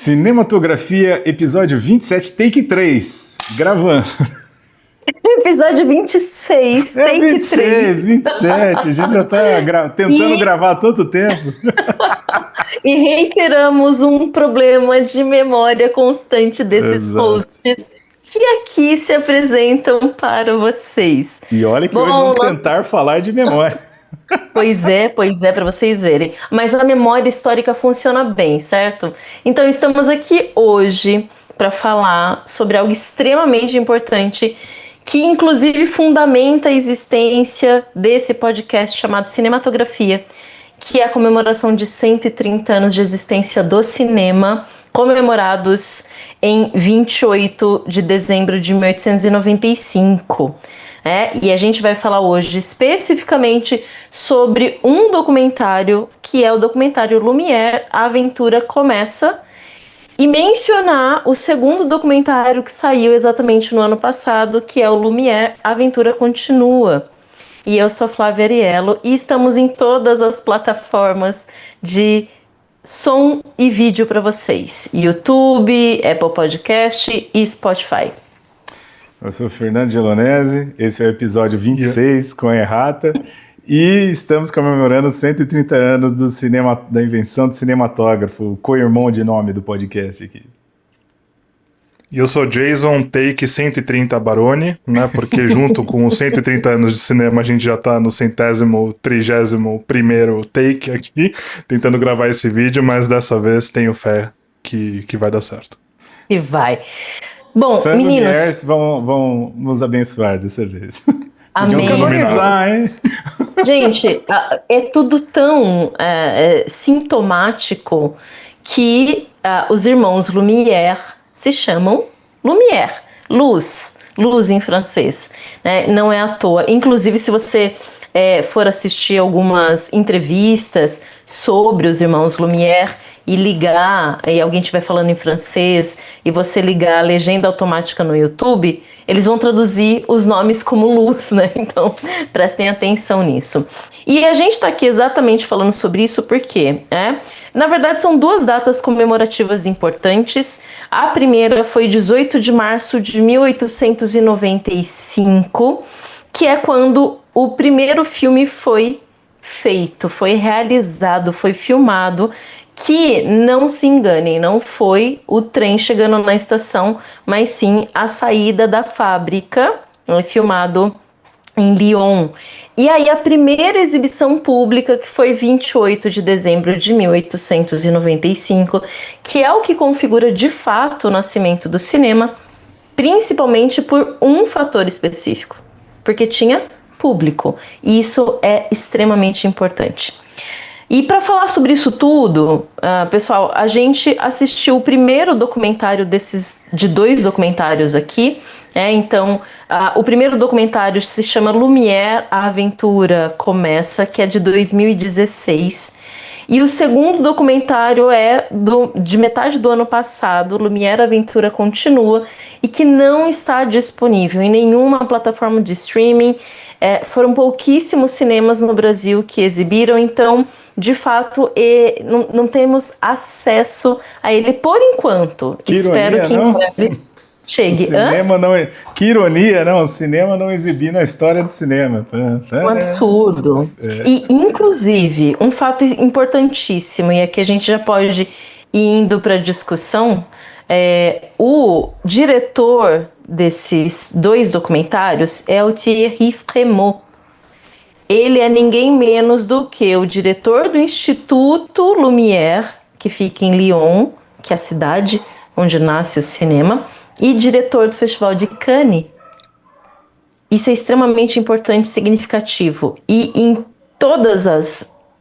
Cinematografia, episódio 27, take 3. Gravando. Episódio 26, take 26, 3. 27. A gente já está tentando gravar há tanto tempo. E reiteramos um problema de memória constante desses hosts que aqui se apresentam para vocês. E olha que hoje vamos tentar falar de memória. Pois é, para vocês verem. Mas a memória histórica funciona bem, certo? Então estamos aqui hoje para falar sobre algo extremamente importante que inclusive fundamenta a existência desse podcast chamado Cinematografia, que é a comemoração de 130 anos de existência do cinema, comemorados em 28 de dezembro de 1895. E a gente vai falar hoje especificamente sobre um documentário, que é o documentário Lumière, A Aventura Começa, e mencionar o segundo documentário que saiu exatamente no ano passado, que é o Lumière, A Aventura Continua. E eu sou Flávia Ariello e estamos em todas as plataformas de som e vídeo para vocês: YouTube, Apple Podcast e Spotify. Eu sou o Fernando Gelonese, esse é o episódio 26 com a Errata e estamos comemorando 130 anos da invenção do cinematógrafo, o co-irmão de nome do podcast aqui. E eu sou Jason, take 130 Baroni, né? Porque junto com os 130 anos de cinema a gente já tá no 131º take aqui, tentando gravar esse vídeo, mas dessa vez tenho fé que vai dar certo. E vai. Bom, Sandro meninos, Guiers vão nos abençoar dessa vez. Amém. Hein? Gente, é tudo tão sintomático que os irmãos Lumière se chamam Lumière, luz em francês, né? Não é à toa. Inclusive, se você for assistir algumas entrevistas sobre os irmãos Lumière e ligar, e alguém estiver falando em francês, e você ligar a legenda automática no YouTube, eles vão traduzir os nomes como luz, né? Então, prestem atenção nisso. E a gente está aqui exatamente falando sobre isso porque, na verdade, são duas datas comemorativas importantes. A primeira foi 18 de março de 1895, que é quando o primeiro filme foi feito, foi realizado, foi filmado, que, não se enganem, não foi o trem chegando na estação, mas sim a saída da fábrica, filmado em Lyon. E aí a primeira exibição pública, que foi 28 de dezembro de 1895, que é o que configura de fato o nascimento do cinema, principalmente por um fator específico, porque tinha público, e isso é extremamente importante. E para falar sobre isso tudo, pessoal, a gente assistiu o primeiro documentário de dois documentários aqui. Então, o primeiro documentário se chama Lumière, A Aventura Começa, que é de 2016. E o segundo documentário é de metade do ano passado, Lumière, A Aventura Continua, e que não está disponível em nenhuma plataforma de streaming. Foram pouquíssimos cinemas no Brasil que exibiram, então, de fato, não temos acesso a ele por enquanto. Que Espero ironia, que em breve chegue. Que ironia, não? O cinema não exibir na história do cinema. Um absurdo. E, inclusive, um fato importantíssimo, e aqui a gente já pode ir indo para a discussão, o diretor desses dois documentários é o Thierry Frémaux. Ele é ninguém menos do que o diretor do Instituto Lumière, que fica em Lyon, que é a cidade onde nasce o cinema, e diretor do Festival de Cannes. Isso é extremamente importante e significativo. E em todas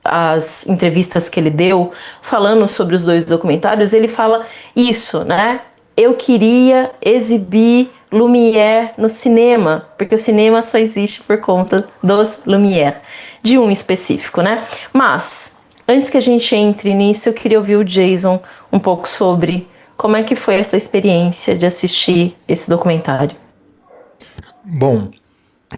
as entrevistas que ele deu, falando sobre os dois documentários, ele fala isso, né? Eu queria exibir Lumière no cinema, porque o cinema só existe por conta dos Lumière, de um específico, né? Mas, antes que a gente entre nisso, eu queria ouvir o Jason um pouco sobre como é que foi essa experiência de assistir esse documentário. Bom,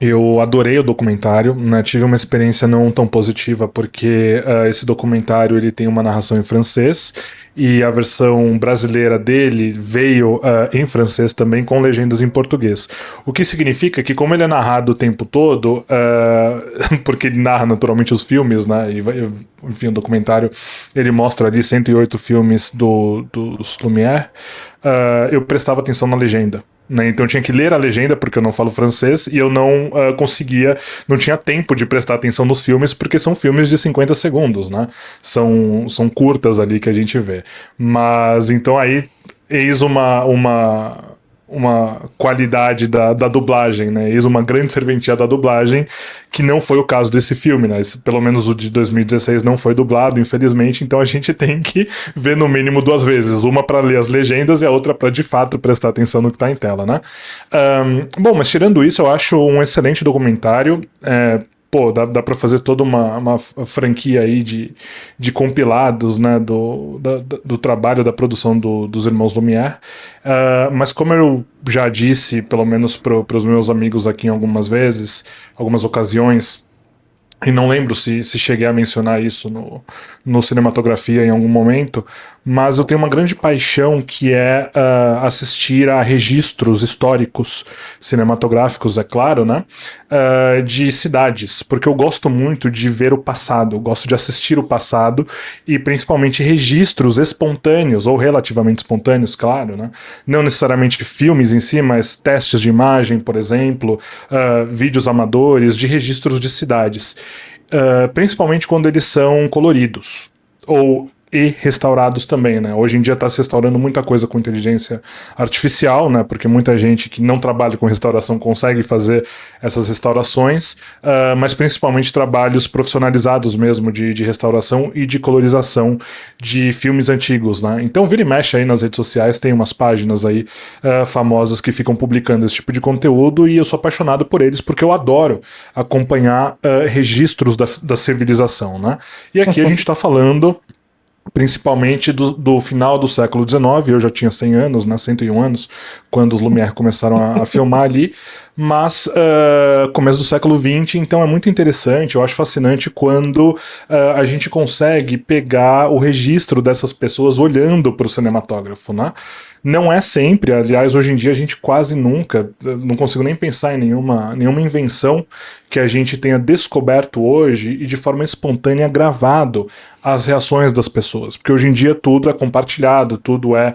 Eu adorei o documentário, né? Tive uma experiência não tão positiva porque esse documentário ele tem uma narração em francês e a versão brasileira dele veio em francês também com legendas em português. O que significa que como ele é narrado o tempo todo, porque ele narra naturalmente os filmes, né? Enfim, o documentário ele mostra ali 108 filmes dos Lumière, eu prestava atenção na legenda. Né? Então eu tinha que ler a legenda porque eu não falo francês e eu não não tinha tempo de prestar atenção nos filmes porque são filmes de 50 segundos, né? São curtas ali que a gente vê. Mas então aí eis uma qualidade da dublagem, né? Eis uma grande serventia da dublagem, que não foi o caso desse filme, né? Pelo menos o de 2016 não foi dublado, infelizmente, então a gente tem que ver no mínimo 2 vezes, uma para ler as legendas e a outra para de fato prestar atenção no que tá em tela, né? Bom, mas tirando isso, eu acho um excelente documentário. Pô, dá para fazer toda uma franquia aí de compilados, né, do trabalho, da produção dos irmãos Lumière. Mas como eu já disse, pelo menos para os meus amigos aqui em algumas ocasiões, e não lembro se cheguei a mencionar isso no Cinematografia em algum momento, mas eu tenho uma grande paixão que é assistir a registros históricos cinematográficos, é claro, né? De cidades, porque eu gosto muito de ver o passado, eu gosto de assistir o passado e principalmente registros espontâneos ou relativamente espontâneos, claro, né? Não necessariamente filmes em si, mas testes de imagem, por exemplo, vídeos amadores de registros de cidades. Principalmente quando eles são coloridos e restaurados também, né? Hoje em dia está se restaurando muita coisa com inteligência artificial, né? Porque muita gente que não trabalha com restauração consegue fazer essas restaurações, mas principalmente trabalhos profissionalizados mesmo de restauração e de colorização de filmes antigos, né? Então vira e mexe aí nas redes sociais, tem umas páginas aí famosas que ficam publicando esse tipo de conteúdo e eu sou apaixonado por eles porque eu adoro acompanhar registros da civilização, né? E aqui a gente está falando principalmente do final do século XIX, eu já tinha 100 anos, né, 101 anos, quando os Lumière começaram a filmar ali, mas começo do século XX, então é muito interessante, eu acho fascinante quando a gente consegue pegar o registro dessas pessoas olhando para o cinematógrafo, né? Não é sempre, aliás, hoje em dia a gente quase nunca, não consigo nem pensar em nenhuma invenção que a gente tenha descoberto hoje e de forma espontânea gravado as reações das pessoas, porque hoje em dia tudo é compartilhado, tudo é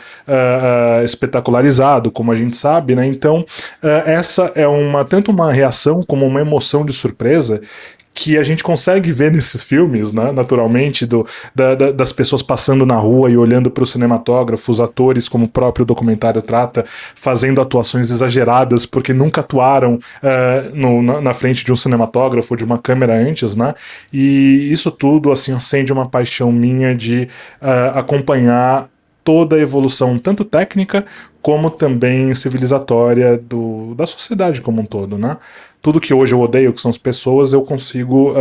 espetacularizado, como a gente sabe, né? Então essa é tanto uma reação como uma emoção de surpresa que a gente consegue ver nesses filmes, né, naturalmente, das pessoas passando na rua e olhando para o cinematógrafo, os atores, como o próprio documentário trata, fazendo atuações exageradas, porque nunca atuaram na frente de um cinematógrafo, de uma câmera antes, né, e isso tudo, assim, acende uma paixão minha de acompanhar toda a evolução, tanto técnica, como também civilizatória da sociedade como um todo, né? Tudo que hoje eu odeio, que são as pessoas, eu consigo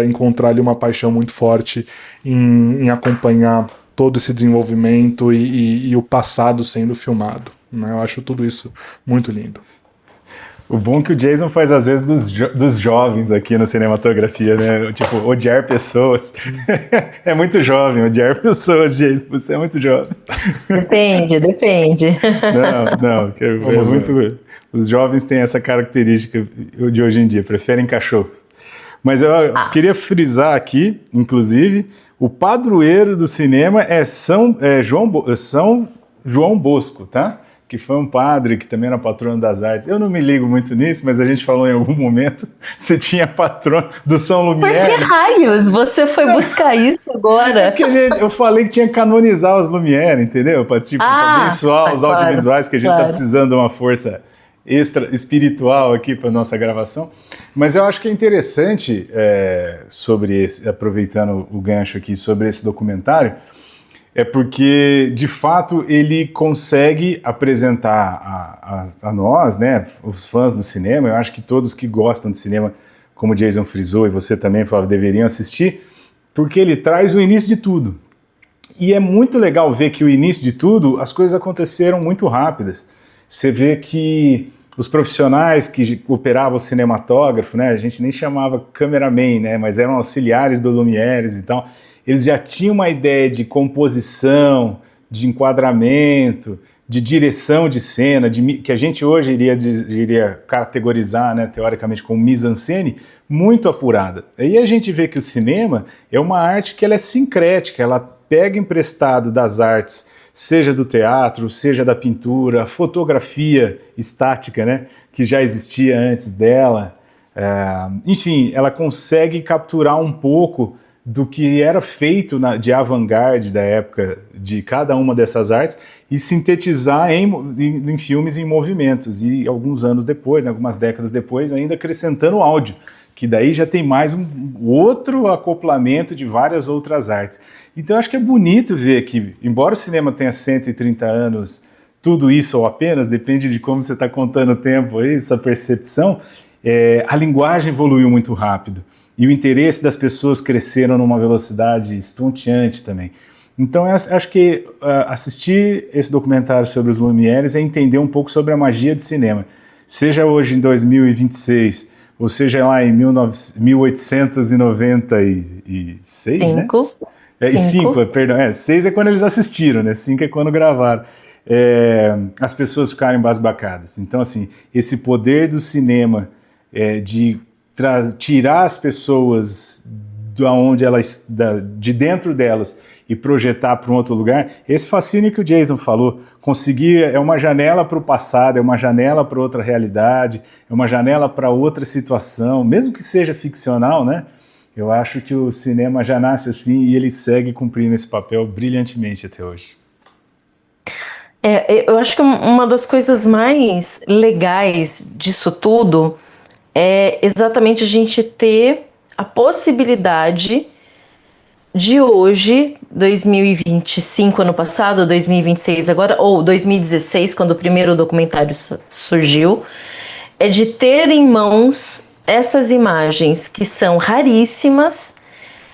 encontrar ali uma paixão muito forte em acompanhar todo esse desenvolvimento e o passado sendo filmado, né? Eu acho tudo isso muito lindo. O bom é que o Jason faz às vezes dos jovens aqui na cinematografia, né? Tipo, odiar pessoas. É muito jovem, odiar pessoas, Jason. Você é muito jovem. Depende. Não, é muito. Os jovens têm essa característica de hoje em dia, preferem cachorros. Mas eu queria frisar aqui, inclusive, o padroeiro do cinema é São João Bosco, tá? Que foi um padre que também era patrono das artes. Eu não me ligo muito nisso, mas a gente falou em algum momento, você tinha patrono do São Lumière. Por que raios você foi buscar isso agora? É porque eu falei que tinha que canonizar os Lumière, entendeu? Para abençoar os audiovisuais, que a gente está precisando de uma força extra espiritual aqui para nossa gravação. Mas eu acho que é interessante, aproveitando o gancho aqui sobre esse documentário, é porque, de fato, ele consegue apresentar a nós, né, os fãs do cinema, eu acho que todos que gostam de cinema, como o Jason frisou, e você também, Flávio, deveriam assistir, porque ele traz o início de tudo. E é muito legal ver que o início de tudo, as coisas aconteceram muito rápidas. Você vê que os profissionais que operavam o cinematógrafo, né, a gente nem chamava cameraman, né, mas eram auxiliares do Lumière e tal, eles já tinham uma ideia de composição, de enquadramento, de direção de cena, que a gente hoje iria categorizar, né, teoricamente, como mise-en-scène, muito apurada. Aí a gente vê que o cinema é uma arte que ela é sincrética, ela pega emprestado das artes, seja do teatro, seja da pintura, a fotografia estática, né, que já existia antes dela. Enfim, ela consegue capturar um pouco do que era feito de avant-garde da época de cada uma dessas artes e sintetizar em filmes em movimentos. E alguns anos depois, né, algumas décadas depois, ainda acrescentando áudio, que daí já tem mais um outro acoplamento de várias outras artes. Então eu acho que é bonito ver que, embora o cinema tenha 130 anos, tudo isso ou apenas, depende de como você está contando o tempo aí, essa percepção, a linguagem evoluiu muito rápido. E o interesse das pessoas cresceram numa velocidade estonteante também. Então, eu acho que assistir esse documentário sobre os Lumières é entender um pouco sobre a magia de cinema. Seja hoje em 2026, ou seja lá em 1896, né? Perdão. 6 é quando eles assistiram, né? 5 é quando gravaram. As pessoas ficarem embasbacadas. Então, assim, esse poder do cinema de tirar as pessoas de dentro delas e projetar para um outro lugar, esse fascínio que o Jason falou, conseguir é uma janela para o passado, é uma janela para outra realidade, é uma janela para outra situação, mesmo que seja ficcional, né? Eu acho que o cinema já nasce assim e ele segue cumprindo esse papel brilhantemente até hoje. Eu acho que uma das coisas mais legais disso tudo é exatamente a gente ter a possibilidade de hoje, 2025 ano passado, 2026 agora, ou 2016, quando o primeiro documentário surgiu, é de ter em mãos essas imagens que são raríssimas,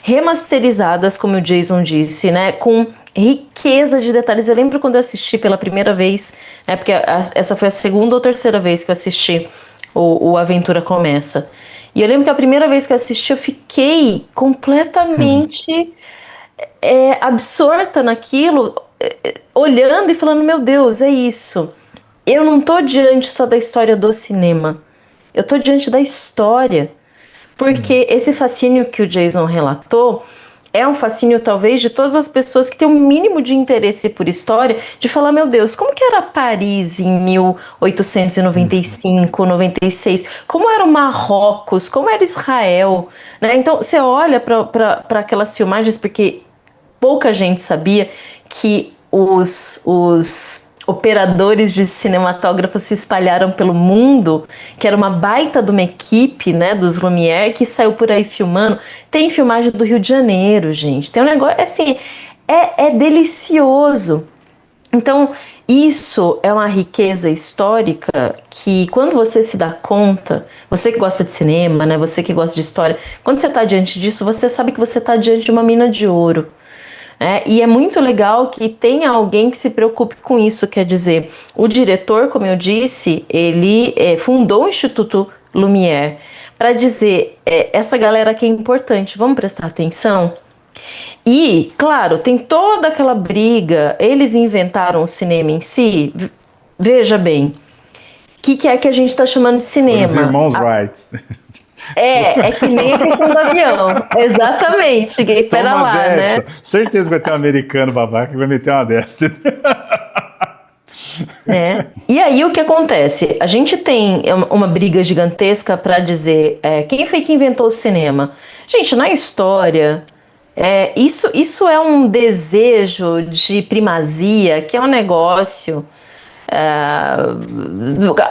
remasterizadas, como o Jason disse, né, com riqueza de detalhes. Eu lembro quando eu assisti pela primeira vez, né, porque essa foi a segunda ou terceira vez que eu assisti o Aventura Começa. E eu lembro que a primeira vez que eu assisti, eu fiquei completamente absorta naquilo, olhando e falando, meu Deus, é isso. Eu não tô diante só da história do cinema, eu tô diante da história. Porque esse fascínio que o Jason relatou é um fascínio, talvez, de todas as pessoas que têm um mínimo de interesse por história, de falar, meu Deus, como que era Paris em 1895, 96? Como era o Marrocos? Como era Israel? Né? Então, você olha para aquelas filmagens, porque pouca gente sabia que os operadores de cinematógrafo se espalharam pelo mundo, que era uma baita de uma equipe, né, dos Lumière, que saiu por aí filmando. Tem filmagem do Rio de Janeiro, gente. Tem um negócio, assim, é delicioso. Então, isso é uma riqueza histórica que, quando você se dá conta, você que gosta de cinema, né, você que gosta de história, quando você está diante disso, você sabe que você está diante de uma mina de ouro. E é muito legal que tenha alguém que se preocupe com isso, quer dizer, o diretor, como eu disse, ele fundou o Instituto Lumière para dizer, essa galera aqui é importante, vamos prestar atenção? E, claro, tem toda aquela briga, eles inventaram o cinema em si, veja bem, o que é que a gente está chamando de cinema? Os irmãos Wright. É que nem a questão do avião. Exatamente. Pera Thomas lá, Edison. né? Certeza que vai ter um americano babaca que vai meter uma dessa. E aí o que acontece? A gente tem uma briga gigantesca para dizer quem foi que inventou o cinema. Gente, na história, isso é um desejo de primazia, que é um negócio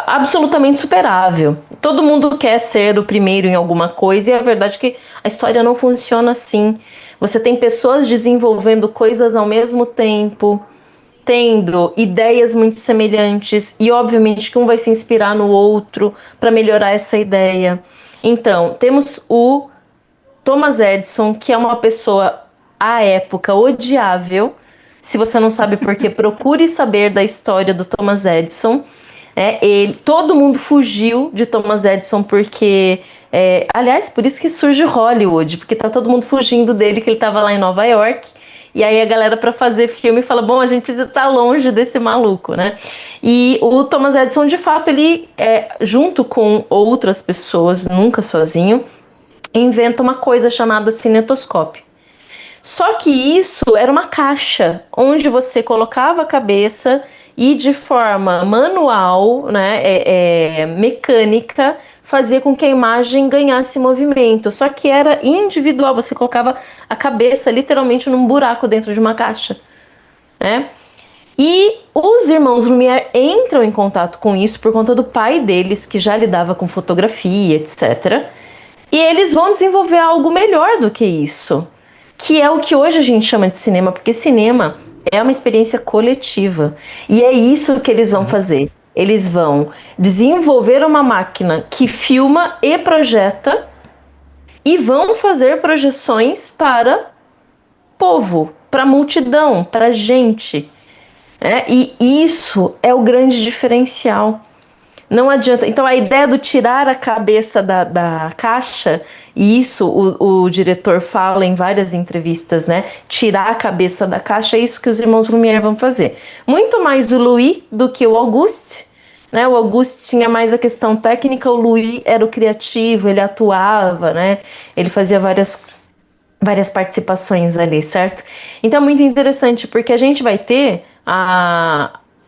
absolutamente superável. Todo mundo quer ser o primeiro em alguma coisa, e a verdade é que a história não funciona assim. Você tem pessoas desenvolvendo coisas ao mesmo tempo, tendo ideias muito semelhantes, e obviamente que um vai se inspirar no outro para melhorar essa ideia. Então, temos o Thomas Edison, que é uma pessoa à época odiável. Se você não sabe por quê, procure saber da história do Thomas Edison. Todo mundo fugiu de Thomas Edison porque... aliás, por isso que surge Hollywood, porque tá todo mundo fugindo dele, que ele tava lá em Nova York. E aí a galera, para fazer filme, fala, bom, a gente precisa estar longe desse maluco, né? E o Thomas Edison, de fato, ele, junto com outras pessoas, nunca sozinho, inventa uma coisa chamada cinetoscópio. Só que isso era uma caixa, onde você colocava a cabeça e de forma manual, né, mecânica, fazia com que a imagem ganhasse movimento. Só que era individual, você colocava a cabeça literalmente num buraco dentro de uma caixa, né? E os irmãos Lumière entram em contato com isso por conta do pai deles, que já lidava com fotografia, etc. E eles vão desenvolver algo melhor do que isso, que é o que hoje a gente chama de cinema, porque cinema é uma experiência coletiva. E é isso que eles vão fazer. Eles vão desenvolver uma máquina que filma e projeta e vão fazer projeções para povo, para multidão, para gente. E isso é o grande diferencial. Não adianta. Então, a ideia do tirar a cabeça da caixa, e isso o diretor fala em várias entrevistas, né? Tirar a cabeça da caixa, é isso que os irmãos Lumière vão fazer. Muito mais o Louis do que o Auguste, né? O Auguste tinha mais a questão técnica, o Louis era o criativo, ele atuava, né? Ele fazia várias participações ali, certo? Então, é muito interessante, porque a gente vai ter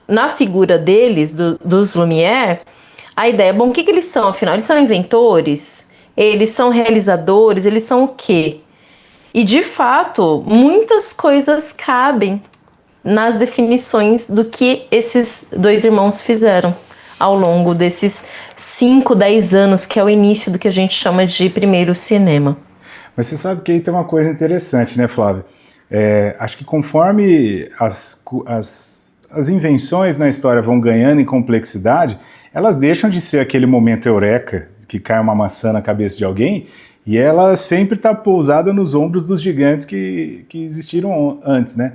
na figura deles, dos Lumière, a ideia, bom, o que eles são, afinal? Eles são inventores? Eles são realizadores? Eles são o quê? E, de fato, muitas coisas cabem nas definições do que esses dois irmãos fizeram ao longo desses 5, 10 anos, que é o início do que a gente chama de primeiro cinema. Mas você sabe que aí tem uma coisa interessante, né, Flávia? Acho que conforme as invenções na história vão ganhando em complexidade, elas deixam de ser aquele momento eureka, que cai uma maçã na cabeça de alguém, e ela sempre está pousada nos ombros dos gigantes que existiram antes, né?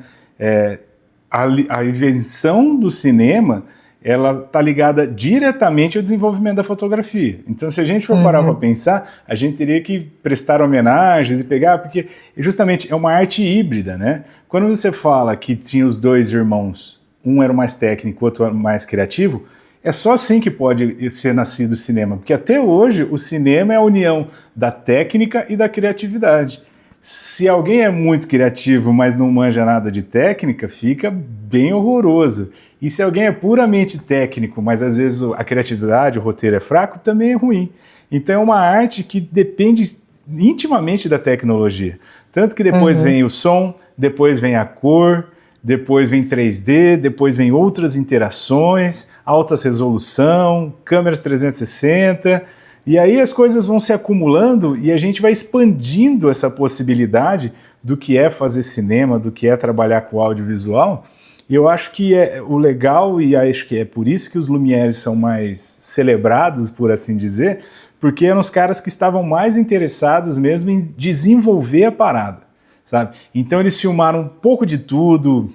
A invenção do cinema, ela está ligada diretamente ao desenvolvimento da fotografia. Então, se a gente for parar para pensar, a gente teria que prestar homenagens e pegar, porque justamente é uma arte híbrida, né? Quando você fala que tinha os dois irmãos, um era o mais técnico, o outro era o mais criativo, é só assim que pode ser nascido o cinema, porque até hoje o cinema é a união da técnica e da criatividade. Se alguém é muito criativo, mas não manja nada de técnica, fica bem horroroso. E se alguém é puramente técnico, mas às vezes a criatividade, o roteiro é fraco, também é ruim. Então é uma arte que depende intimamente da tecnologia. Tanto que depois vem o som, depois vem a cor, depois vem 3D, depois vem outras interações, alta resolução, câmeras 360... E aí as coisas vão se acumulando e a gente vai expandindo essa possibilidade do que é fazer cinema, do que é trabalhar com audiovisual. E eu acho que é o legal, e acho que é por isso que os Lumière são mais celebrados, por assim dizer, porque eram os caras que estavam mais interessados mesmo em desenvolver a parada, sabe? Então eles filmaram um pouco de tudo,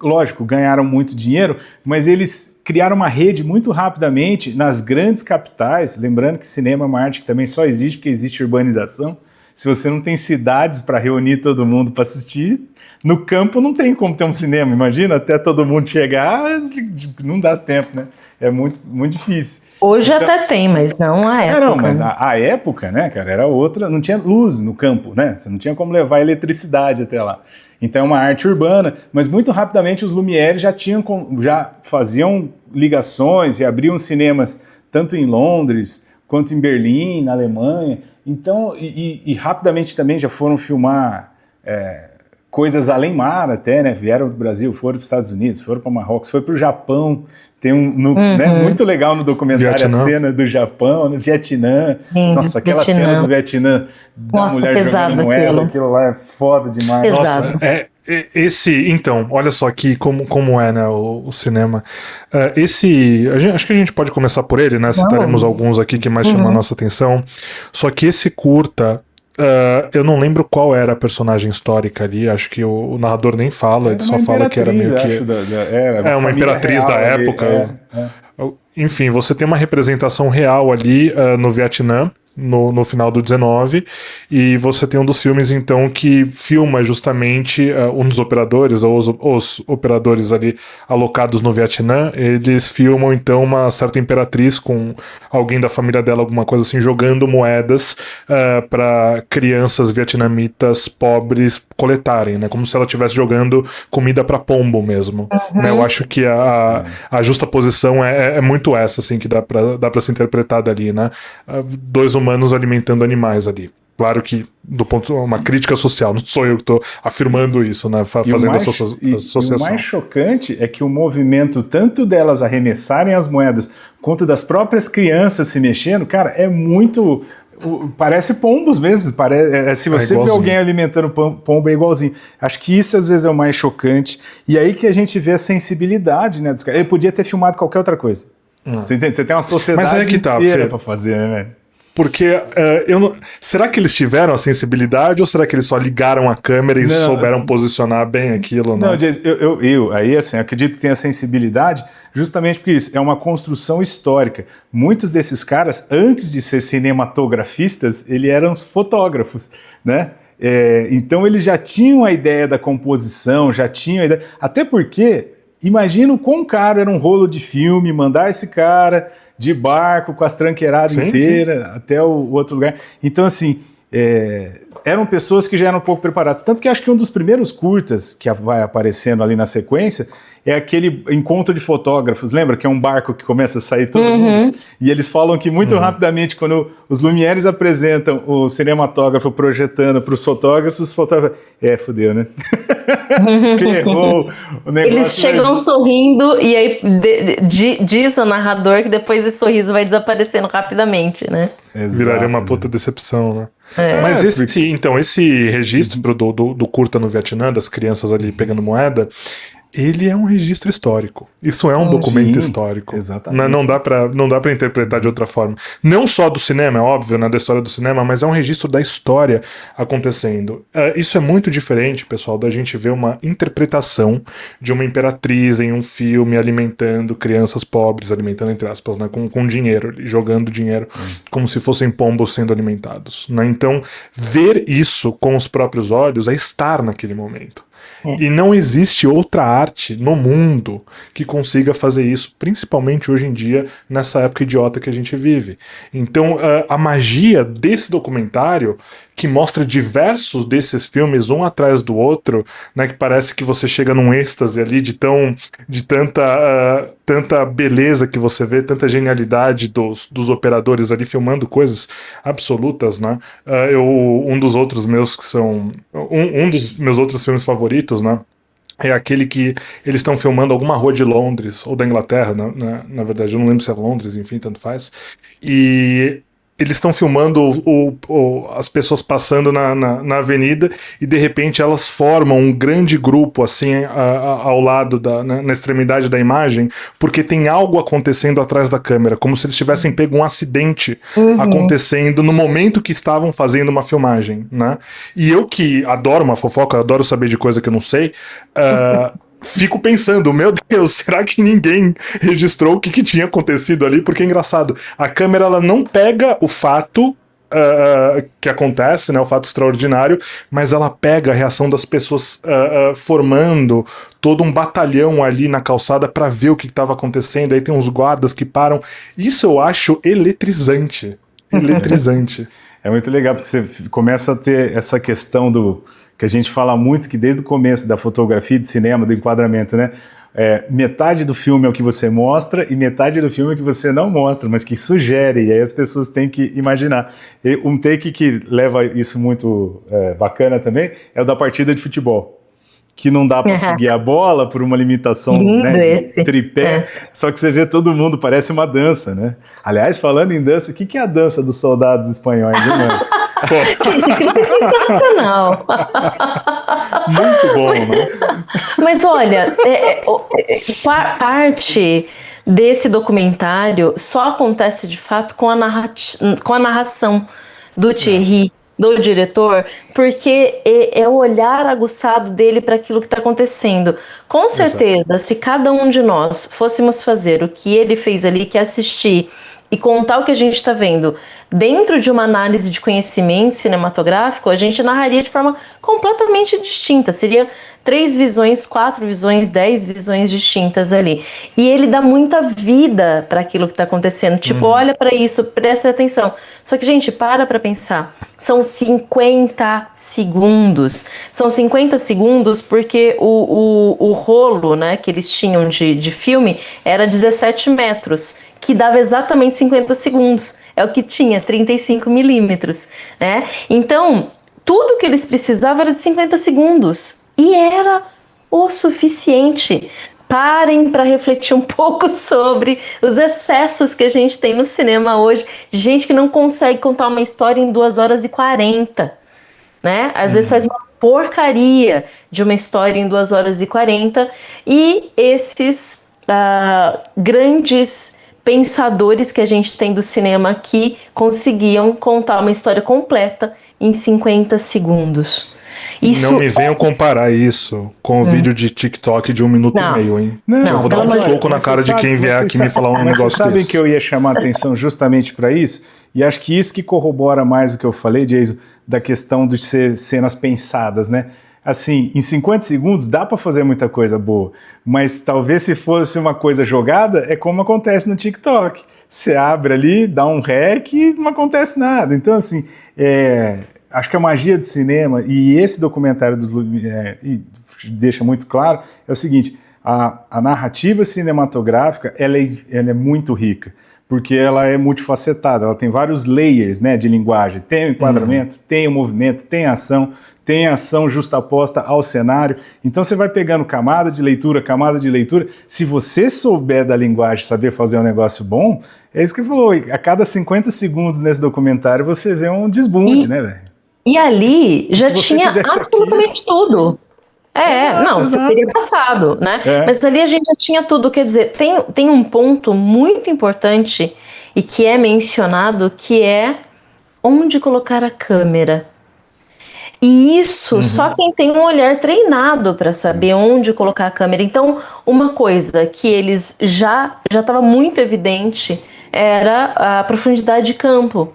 lógico, ganharam muito dinheiro, mas eles criaram uma rede muito rapidamente nas grandes capitais, lembrando que cinema é uma arte que também só existe porque existe urbanização. Se você não tem cidades para reunir todo mundo para assistir, no campo não tem como ter um cinema, imagina, até todo mundo chegar, não dá tempo, né? É muito, muito difícil. Hoje então, até tem, mas não a época. Não, mas a época, né, cara, era outra, não tinha luz no campo, né? Você não tinha como levar eletricidade até lá. Então é uma arte urbana, mas muito rapidamente os Lumière já faziam ligações e abriam cinemas tanto em Londres quanto em Berlim, na Alemanha. Então, e rapidamente também já foram filmar coisas além mar até, né? Vieram do Brasil, foram para os Estados Unidos, foram para Marrocos, foram para o Japão. Tem né, muito legal no documentário Vietnã. A cena do Japão, no Vietnã. Nossa, aquela cena do Vietnã da mulher jogando moeda, aquilo lá é foda demais. Pesado. Nossa, então, olha só aqui como é, né, o cinema. Acho que a gente pode começar por ele, né? Citaremos alguns aqui que mais chamam a nossa atenção. Só que esse curta, eu não lembro qual era a personagem histórica ali, acho que o narrador nem fala, ele só fala que era meio que... uma imperatriz da época. Enfim, você tem uma representação real ali no Vietnã, no final do 19, e você tem um dos filmes, então, que filma justamente um dos operadores, ou os operadores ali alocados no Vietnã, eles filmam, então, uma certa imperatriz com alguém da família dela, alguma coisa assim, jogando moedas para crianças vietnamitas pobres coletarem, né? Como se ela estivesse jogando comida para pombo mesmo. Né? Eu acho que a justa posição é muito essa, assim, que dá pra ser interpretada ali, né? Dois humanos alimentando animais ali. Claro que, do ponto uma crítica social, não sou eu que estou afirmando isso, né? Fazendo a associação. E o mais chocante é que o movimento, tanto delas arremessarem as moedas, quanto das próprias crianças se mexendo, cara, é muito. Parece pombos mesmo. Se você vê alguém alimentando pombo, é igualzinho. Acho que isso às vezes é o mais chocante. E aí que a gente vê a sensibilidade, né, dos caras. Ele podia ter filmado qualquer outra coisa. Você entende? Você tem uma sociedade inteira pra fazer, né, velho? Porque será que eles tiveram a sensibilidade ou será que eles só ligaram a câmera e souberam posicionar bem aquilo? Né? Não, Jason, eu aí assim, acredito que tem a sensibilidade justamente porque isso é uma construção histórica. Muitos desses caras, antes de ser cinematografistas, eles eram fotógrafos, né? Então eles já tinham a ideia da composição, já tinham a ideia. Até porque, imagina o quão caro era um rolo de filme, mandar esse cara de barco com as tranqueiradas inteiras até o outro lugar. Então, assim, eram pessoas que já eram um pouco preparadas. Tanto que acho que um dos primeiros curtas que vai aparecendo ali na sequência é aquele encontro de fotógrafos, lembra? Que é um barco que começa a sair todo mundo. E eles falam que muito rapidamente, quando os Lumieres apresentam o cinematógrafo projetando para os fotógrafos fudeu, né? Ferrou o negócio. Eles chegam sorrindo e aí diz o narrador que depois esse sorriso vai desaparecendo rapidamente, né? Exato, viraria uma puta decepção, né? Mas esse registro do curta no Vietnã, das crianças ali pegando moeda, ele é um registro histórico. Isso é um documento histórico. Exatamente. Não dá pra interpretar de outra forma. Não só do cinema, é óbvio, né, da história do cinema, mas é um registro da história acontecendo. Isso é muito diferente, pessoal, da gente ver uma interpretação de uma imperatriz em um filme alimentando crianças pobres, alimentando entre aspas, né, com dinheiro, jogando dinheiro como se fossem pombos sendo alimentados. Né? Então, ver isso com os próprios olhos é estar naquele momento. E não existe outra arte no mundo que consiga fazer isso, principalmente hoje em dia, nessa época idiota que a gente vive. Então, a magia desse documentário, que mostra diversos desses filmes, um atrás do outro, né, que parece que você chega num êxtase ali de tanta beleza que você vê, tanta genialidade dos operadores ali filmando coisas absolutas, né? Um dos outros meus que são... Um dos meus outros filmes favoritos, né? É aquele que eles estão filmando alguma rua de Londres, ou da Inglaterra, na verdade, eu não lembro se é Londres, enfim, tanto faz. E eles estão filmando as pessoas passando na avenida e de repente elas formam um grande grupo assim ao lado na extremidade da imagem, porque tem algo acontecendo atrás da câmera, como se eles tivessem pego um acidente acontecendo no momento que estavam fazendo uma filmagem, né? E eu que adoro uma fofoca, adoro saber de coisa que eu não sei, fico pensando, meu Deus, será que ninguém registrou o que tinha acontecido ali? Porque é engraçado, a câmera ela não pega o fato que acontece, né, o fato extraordinário, mas ela pega a reação das pessoas formando todo um batalhão ali na calçada para ver o que estava acontecendo. Aí tem uns guardas que param. Isso eu acho eletrizante. Eletrizante. É muito legal, porque você começa a ter essa questão que a gente fala muito, que desde o começo da fotografia, do cinema, do enquadramento, né? Metade do filme é o que você mostra e metade do filme é o que você não mostra, mas que sugere, e aí as pessoas têm que imaginar. E um take que leva isso muito bacana também é o da partida de futebol, que não dá para seguir a bola por uma limitação, né, de tripé, só que você vê todo mundo, parece uma dança, né? Aliás, falando em dança, o que é a dança dos soldados espanhóis, né? Gente, aquilo foi sensacional. Muito bom, né? Mas olha, parte desse documentário só acontece de fato com a narração do Thierry. do diretor, porque é o olhar aguçado dele para aquilo que está acontecendo. Com certeza, se cada um de nós fôssemos fazer o que ele fez ali, que é assistir e contar o que a gente está vendo dentro de uma análise de conhecimento cinematográfico, a gente narraria de forma completamente distinta. Seria 3 visões, 4 visões, 10 visões distintas ali. E ele dá muita vida para aquilo que está acontecendo. Tipo, olha para isso, presta atenção. Só que, gente, para pensar. São 50 segundos. São 50 segundos porque o rolo, né, que eles tinham de filme era 17 metros, que dava exatamente 50 segundos. É o que tinha, 35 milímetros, né? Então, tudo que eles precisavam era de 50 segundos. E era o suficiente. Parem para refletir um pouco sobre os excessos que a gente tem no cinema hoje. De gente que não consegue contar uma história em 2 horas e 40. Né? Às vezes faz uma porcaria de uma história em 2 horas e 40. E esses grandes pensadores que a gente tem do cinema que conseguiam contar uma história completa em 50 segundos. Isso não me venham comparar isso com o vídeo de TikTok de 1 minuto e meio, hein? Eu vou dar um soco na cara de quem vier aqui me falar um negócio desse. Sabe que eu ia chamar a atenção justamente para isso? E acho que isso que corrobora mais o que eu falei, Jason, da questão de ser cenas pensadas, né? Assim, em 50 segundos dá para fazer muita coisa boa, mas talvez se fosse uma coisa jogada, é como acontece no TikTok. Você abre ali, dá um rec e não acontece nada. Então, assim, acho que a magia do cinema, e esse documentário dos Lumière deixa muito claro, é o seguinte: a narrativa cinematográfica ela é muito rica, porque ela é multifacetada, ela tem vários layers, né, de linguagem. Tem o enquadramento, tem o movimento, tem a ação justaposta ao cenário. Então você vai pegando camada de leitura. Se você souber da linguagem, saber fazer um negócio bom, é isso que ele falou. A cada 50 segundos nesse documentário você vê um desbunde, né, velho? E ali já tinha absolutamente tudo. Exato. Você teria passado, né? Mas ali a gente já tinha tudo. Quer dizer, tem um ponto muito importante e que é mencionado, que é onde colocar a câmera. E isso só quem tem um olhar treinado para saber onde colocar a câmera. Então, uma coisa que eles já estava muito evidente era a profundidade de campo.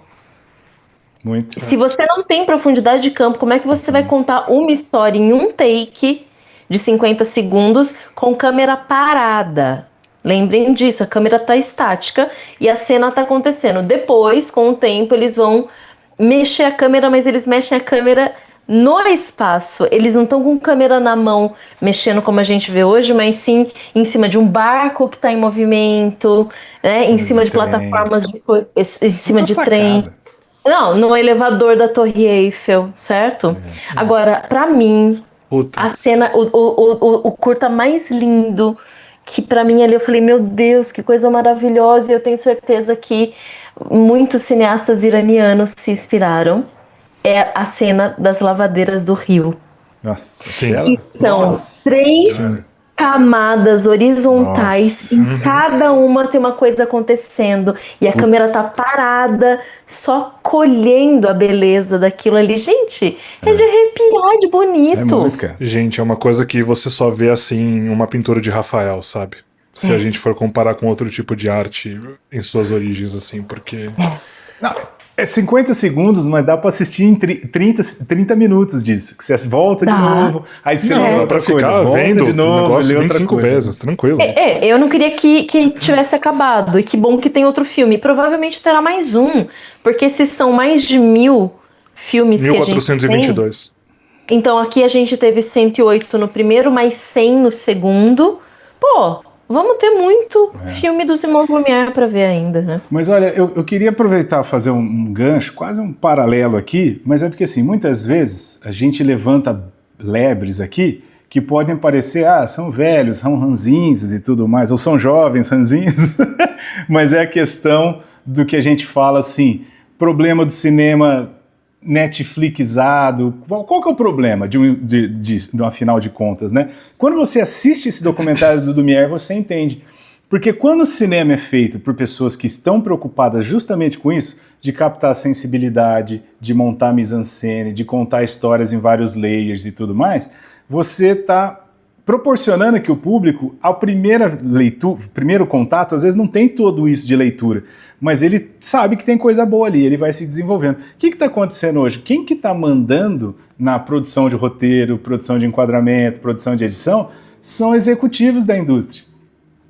Se você não tem profundidade de campo, como é que você vai contar uma história em um take de 50 segundos com câmera parada? Lembrem disso, a câmera está estática e a cena está acontecendo. Depois, com o tempo, eles vão mexer a câmera, mas eles mexem a câmera no espaço. Eles não estão com câmera na mão mexendo como a gente vê hoje, mas sim em cima de um barco que está em movimento, né? Em cima de plataformas, em cima de trem. Não, no elevador da Torre Eiffel, certo? Agora, pra mim, a cena, o curta mais lindo, que pra mim ali eu falei, meu Deus, que coisa maravilhosa, e eu tenho certeza que muitos cineastas iranianos se inspiraram, é a cena das lavadeiras do Rio. Nossa, sim. Que são 3 camadas horizontais, em cada uma tem uma coisa acontecendo e a câmera tá parada, só colhendo a beleza daquilo ali. Gente, é de arrepiar de bonito. É muito, cara. Gente, é uma coisa que você só vê assim em uma pintura de Rafael, sabe? Se a gente for comparar com outro tipo de arte em suas origens, assim, porque... Não, é 50 segundos, mas dá pra assistir em 30 minutos disso. Que você volta de novo, aí você lê outra pra ficar coisa, vendo de novo, o negócio lê 25 outra vezes, tranquilo. Eu não queria que tivesse acabado, e que bom que tem outro filme. Provavelmente terá mais um, porque se são mais de 1000 filmes 1422. Que a gente tem, então aqui a gente teve 108 no primeiro, mais 100 no segundo. Pô, vamos ter muito filme dos irmãos Lumière pra ver ainda, né? Mas olha, eu queria aproveitar fazer um gancho, quase um paralelo aqui, mas é porque assim, muitas vezes a gente levanta lebres aqui que podem parecer, são velhos, são ranzinhos e tudo mais, ou são jovens ranzinhos, mas é a questão do que a gente fala assim, problema do cinema Netflixado. Qual que é o problema de uma final de contas, né? Quando você assiste esse documentário do Lumière, você entende. Porque quando o cinema é feito por pessoas que estão preocupadas justamente com isso, de captar a sensibilidade, de montar mise-en-scène, de contar histórias em vários layers e tudo mais, você está proporcionando que o público, ao primeiro contato, às vezes não tem tudo isso de leitura, mas ele sabe que tem coisa boa ali, ele vai se desenvolvendo. O que está acontecendo hoje? Quem que está mandando na produção de roteiro, produção de enquadramento, produção de edição, são executivos da indústria.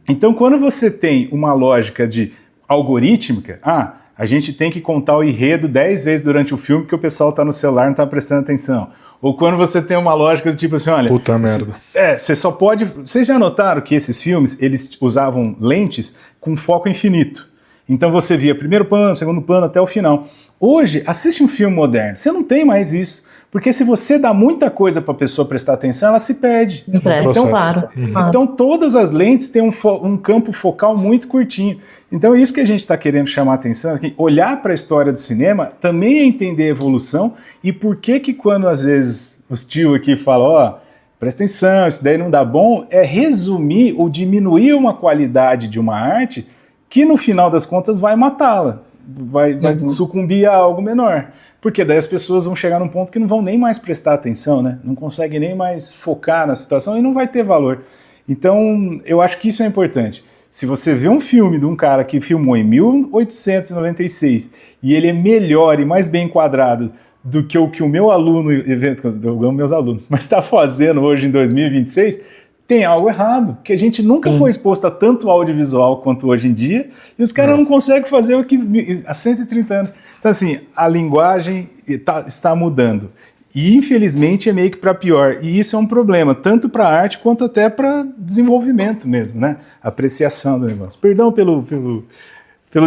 Então, quando você tem uma lógica de algorítmica, a gente tem que contar o enredo 10 vezes durante o filme porque o pessoal está no celular e não está prestando atenção. Ou quando você tem uma lógica do tipo assim, olha... Puta merda. Você só pode... Vocês já notaram que esses filmes, eles usavam lentes com foco infinito. Então você via primeiro plano, segundo plano, até o final. Hoje, assiste um filme moderno, você não tem mais isso. Porque se você dá muita coisa para a pessoa prestar atenção, ela se perde. Então, claro. Então todas as lentes têm um campo focal muito curtinho. Então isso que a gente está querendo chamar a atenção, que olhar para a história do cinema também é entender a evolução e por que quando às vezes os tios aqui falam, presta atenção, isso daí não dá bom, é resumir ou diminuir uma qualidade de uma arte que no final das contas vai matá-la, vai sucumbir a algo menor. Porque daí as pessoas vão chegar num ponto que não vão nem mais prestar atenção, né? Não conseguem nem mais focar na situação e não vai ter valor. Então, eu acho que isso é importante. Se você vê um filme de um cara que filmou em 1896 e ele é melhor e mais bem enquadrado do que o meu aluno, eu amo meus alunos, mas está fazendo hoje em 2026, tem algo errado, que a gente nunca foi exposto a tanto audiovisual quanto hoje em dia, e os caras não conseguem fazer o que há 130 anos. Então, assim, a linguagem está mudando. E, infelizmente, é meio que para pior. E isso é um problema, tanto para a arte quanto até para desenvolvimento mesmo, né? Apreciação do negócio. Perdão pelo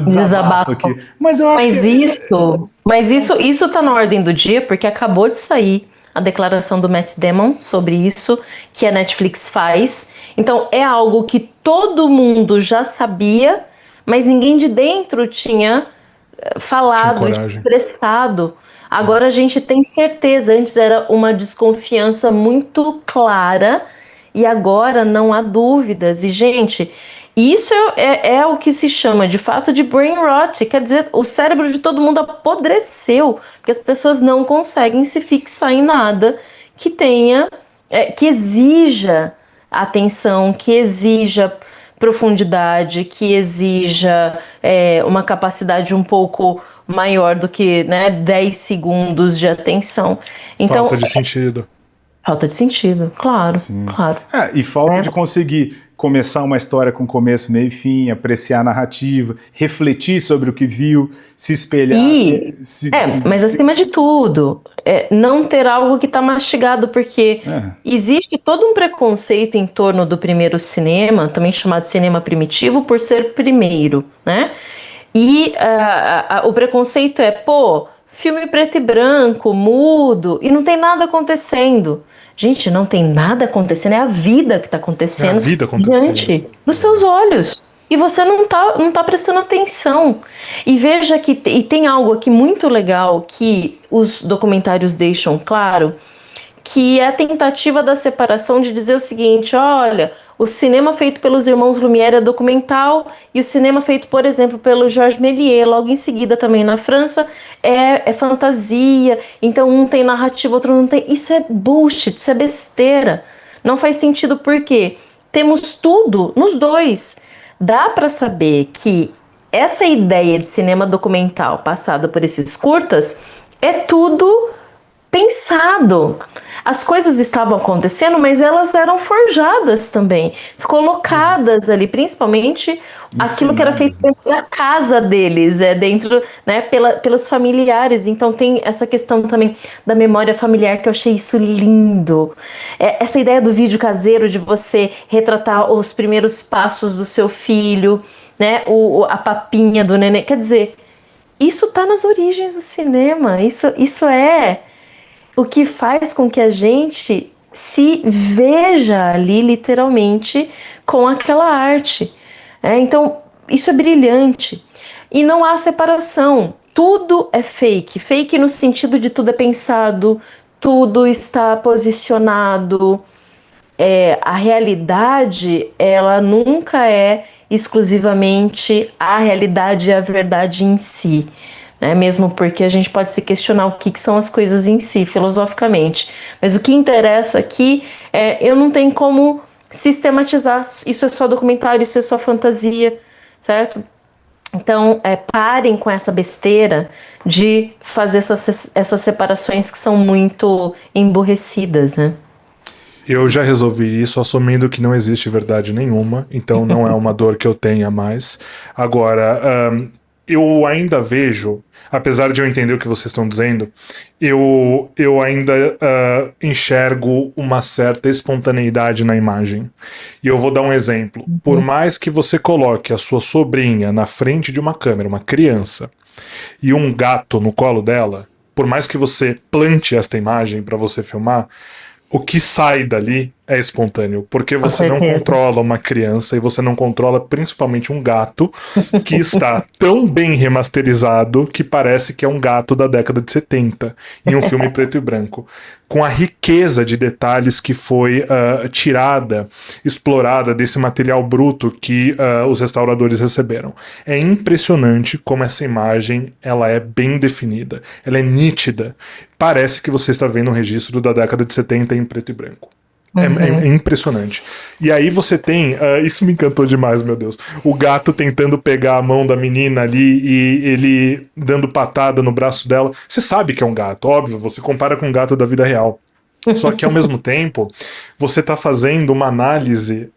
desabafo aqui. Mas eu acho isso está na ordem do dia, porque acabou de sair a declaração do Matt Damon sobre isso, que a Netflix faz. Então, é algo que todo mundo já sabia, mas ninguém de dentro tinha falado, expressado. Agora a gente tem certeza. Antes era uma desconfiança muito clara e agora não há dúvidas. E, gente, isso é o que se chama de fato de brain rot. Quer dizer, o cérebro de todo mundo apodreceu, porque as pessoas não conseguem se fixar em nada que tenha, que exija atenção, que exija profundidade, que exija uma capacidade um pouco maior do que 10 segundos de atenção. Então, falta de sentido. Falta de sentido, claro. Sim. Claro. E falta de conseguir começar uma história com começo, meio e fim, apreciar a narrativa, refletir sobre o que viu, se espelhar. Mas acima de tudo, não ter algo que está mastigado, porque existe todo um preconceito em torno do primeiro cinema, também chamado cinema primitivo, por ser primeiro, né? E o preconceito filme preto e branco, mudo, e não tem nada acontecendo. Gente, não tem nada acontecendo, é a vida que está acontecendo. É a vida acontecendo. Diante dos seus olhos. E você não tá prestando atenção. E veja que tem algo aqui muito legal que os documentários deixam claro, que é a tentativa da separação de dizer o seguinte: olha, o cinema feito pelos irmãos Lumière é documental e o cinema feito, por exemplo, pelo Georges Méliès, logo em seguida também na França, é fantasia. Então um tem narrativa, outro não tem. Isso é bullshit, isso é besteira. Não faz sentido porque temos tudo nos dois. Dá para saber que essa ideia de cinema documental passada por esses curtas é tudo pensado. As coisas estavam acontecendo, mas elas eram forjadas também, colocadas ali, principalmente aquilo que era feito dentro da casa deles, dentro, pelos familiares. Então tem essa questão também da memória familiar, que eu achei isso lindo. Essa ideia do vídeo caseiro, de você retratar os primeiros passos do seu filho, a papinha do neném. Quer dizer, isso tá nas origens do cinema. Isso é o que faz com que a gente se veja ali literalmente com aquela arte. Então, isso é brilhante. E não há separação. Tudo é fake. Fake no sentido de tudo é pensado, tudo está posicionado. A realidade, ela nunca é exclusivamente a realidade e a verdade em si, né? Mesmo porque a gente pode se questionar o que são as coisas em si, filosoficamente. Mas o que interessa aqui eu não tenho como sistematizar. Isso é só documentário, isso é só fantasia, certo? Então, parem com essa besteira de fazer essas separações que são muito emburrecidas, né? Eu já resolvi isso assumindo que não existe verdade nenhuma, então não é uma dor que eu tenha mais. Agora, eu ainda vejo, apesar de eu entender o que vocês estão dizendo, eu ainda enxergo uma certa espontaneidade na imagem. E eu vou dar um exemplo. Por mais que você coloque a sua sobrinha na frente de uma câmera, uma criança, e um gato no colo dela, por mais que você plante esta imagem para você filmar, o que sai dali é espontâneo, porque você não controla uma criança e você não controla principalmente um gato que está tão bem remasterizado que parece que é um gato da década de 70 em um filme preto e branco, com a riqueza de detalhes que foi tirada, explorada desse material bruto que os restauradores receberam. É impressionante como essa imagem ela é bem definida, ela é nítida, parece que você está vendo um registro da década de 70 em preto e branco. É impressionante. E aí você tem, isso me encantou demais, meu Deus, o gato tentando pegar a mão da menina ali e ele dando patada no braço dela. Você sabe que é um gato, óbvio, você compara com um gato da vida real. Só que ao mesmo tempo, você está fazendo uma análise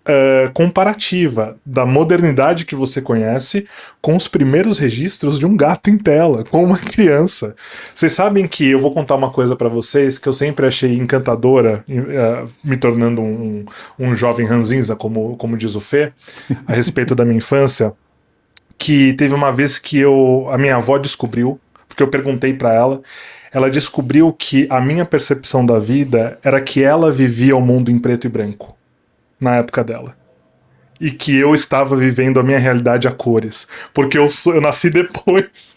comparativa da modernidade que você conhece com os primeiros registros de um gato em tela, com uma criança. Vocês sabem que eu vou contar uma coisa para vocês que eu sempre achei encantadora, me tornando um jovem ranzinza, como diz o Fê, a respeito da minha infância, que teve uma vez que a minha avó descobriu, porque eu perguntei para ela descobriu que a minha percepção da vida era que ela vivia o mundo em preto e branco, na época dela. E que eu estava vivendo a minha realidade a cores. Porque eu nasci depois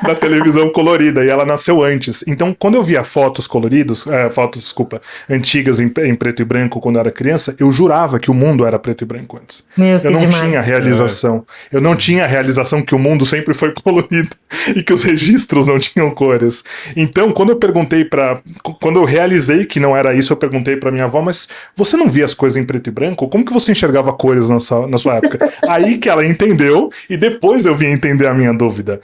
da televisão colorida e ela nasceu antes. Então, quando eu via fotos antigas em preto e branco quando eu era criança, eu jurava que o mundo era preto e branco antes. Eu não tinha realização. Eu não tinha a realização que o mundo sempre foi colorido e que os registros não tinham cores. Então, quando eu realizei que não era isso, eu perguntei pra minha avó, mas você não via as coisas em preto e branco? Como que você enxergava cores na sua época? Aí que ela entendeu e depois eu vim entender a minha dúvida.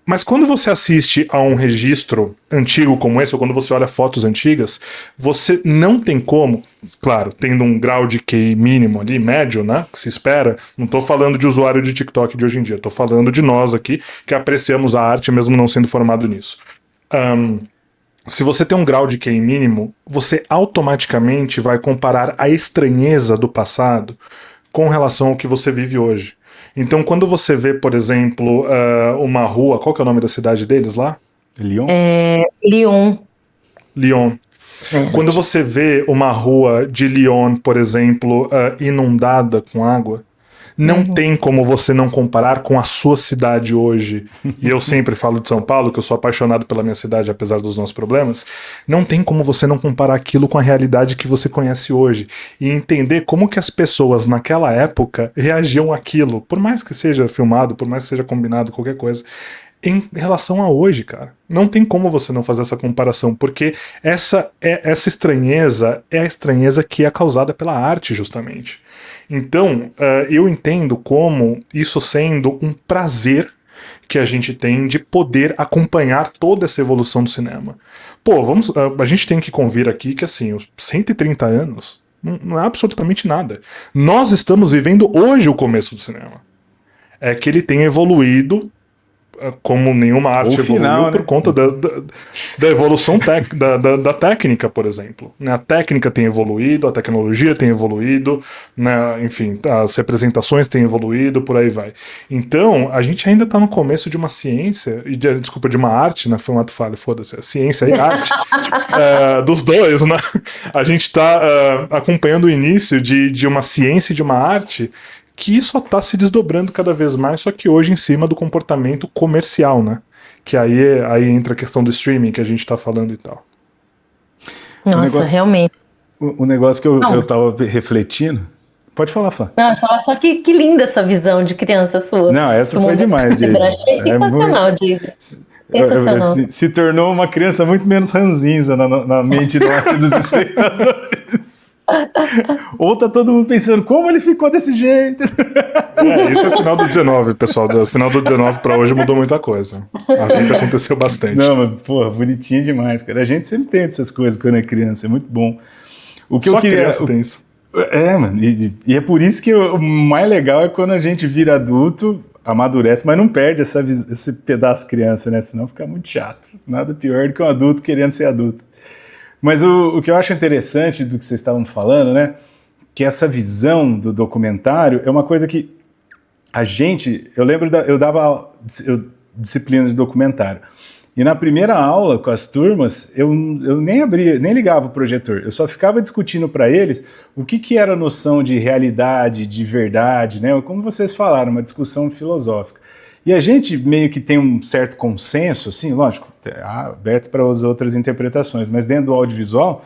Mas quando você assiste a um registro antigo como esse, ou quando você olha fotos antigas, você não tem como, claro, tendo um grau de QI mínimo ali, médio, né, que se espera, não tô falando de usuário de TikTok de hoje em dia, tô falando de nós aqui, que apreciamos a arte mesmo não sendo formado nisso. Se você tem um grau de QI mínimo, você automaticamente vai comparar a estranheza do passado com relação ao que você vive hoje. Então, quando você vê, por exemplo, uma rua... Qual que é o nome da cidade deles lá? Lyon? Lyon. Quando você vê uma rua de Lyon, por exemplo, inundada com água, não tem como você não comparar com a sua cidade hoje. E eu sempre falo de São Paulo, que eu sou apaixonado pela minha cidade, apesar dos nossos problemas. Não tem como você não comparar aquilo com a realidade que você conhece hoje. E entender como que as pessoas naquela época reagiam àquilo. Por mais que seja filmado, por mais que seja combinado, qualquer coisa. Em relação a hoje, cara. Não tem como você não fazer essa comparação, porque essa estranheza é a estranheza que é causada pela arte, justamente. Então, eu entendo como isso sendo um prazer que a gente tem de poder acompanhar toda essa evolução do cinema. Pô, a gente tem que convir aqui que, assim, os 130 anos não é absolutamente nada. Nós estamos vivendo hoje o começo do cinema. É que ele tem evoluído como nenhuma arte evoluiu, por conta da evolução da técnica, por exemplo. A técnica tem evoluído, a tecnologia tem evoluído, né? Enfim, as representações têm evoluído, por aí vai. Então, a gente ainda está no começo de uma ciência, de uma arte, né? Foi um ato falho, foda-se, ciência e arte, dos dois, né? A gente está acompanhando o início de uma ciência e de uma arte que só está se desdobrando cada vez mais, só que hoje em cima do comportamento comercial, né? Que aí entra a questão do streaming que a gente está falando e tal. Nossa, realmente. O negócio que eu estava refletindo, Pode falar, Flá. Não, falar só que linda essa visão de criança sua. Não, essa foi demais, Jason. É sensacional, Jason. Sensacional. Se tornou uma criança muito menos ranzinza na mente nossa e dos espectadores. Ou tá todo mundo pensando, como ele ficou desse jeito? Isso é o final do 19, pessoal. Do final do 19 pra hoje mudou muita coisa. A vida aconteceu bastante. Não, mas, porra, bonitinho demais, cara. A gente sempre tem essas coisas quando é criança, é muito bom. O que Só eu queria, criança tem isso. Mano, e é por isso que o mais legal é quando a gente vira adulto, amadurece, mas não perde esse pedaço criança, né? Senão fica muito chato. Nada pior do que um adulto querendo ser adulto. Mas o que eu acho interessante do que vocês estavam falando, né? Que essa visão do documentário é uma coisa que eu lembro, eu dava disciplina de documentário. E na primeira aula com as turmas, eu nem ligava o projetor, eu só ficava discutindo para eles o que era a noção de realidade, de verdade, né? Como vocês falaram, uma discussão filosófica. E a gente meio que tem um certo consenso, assim, lógico, aberto para as outras interpretações, mas dentro do audiovisual,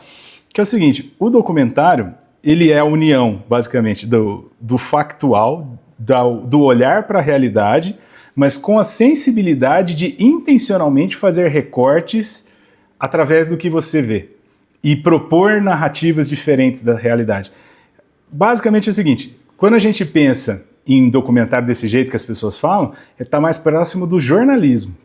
que é o seguinte, o documentário, ele é a união, basicamente, do factual, do olhar para a realidade, mas com a sensibilidade de intencionalmente fazer recortes através do que você vê e propor narrativas diferentes da realidade. Basicamente é o seguinte, quando a gente pensa em documentário desse jeito que as pessoas falam, está mais próximo do jornalismo,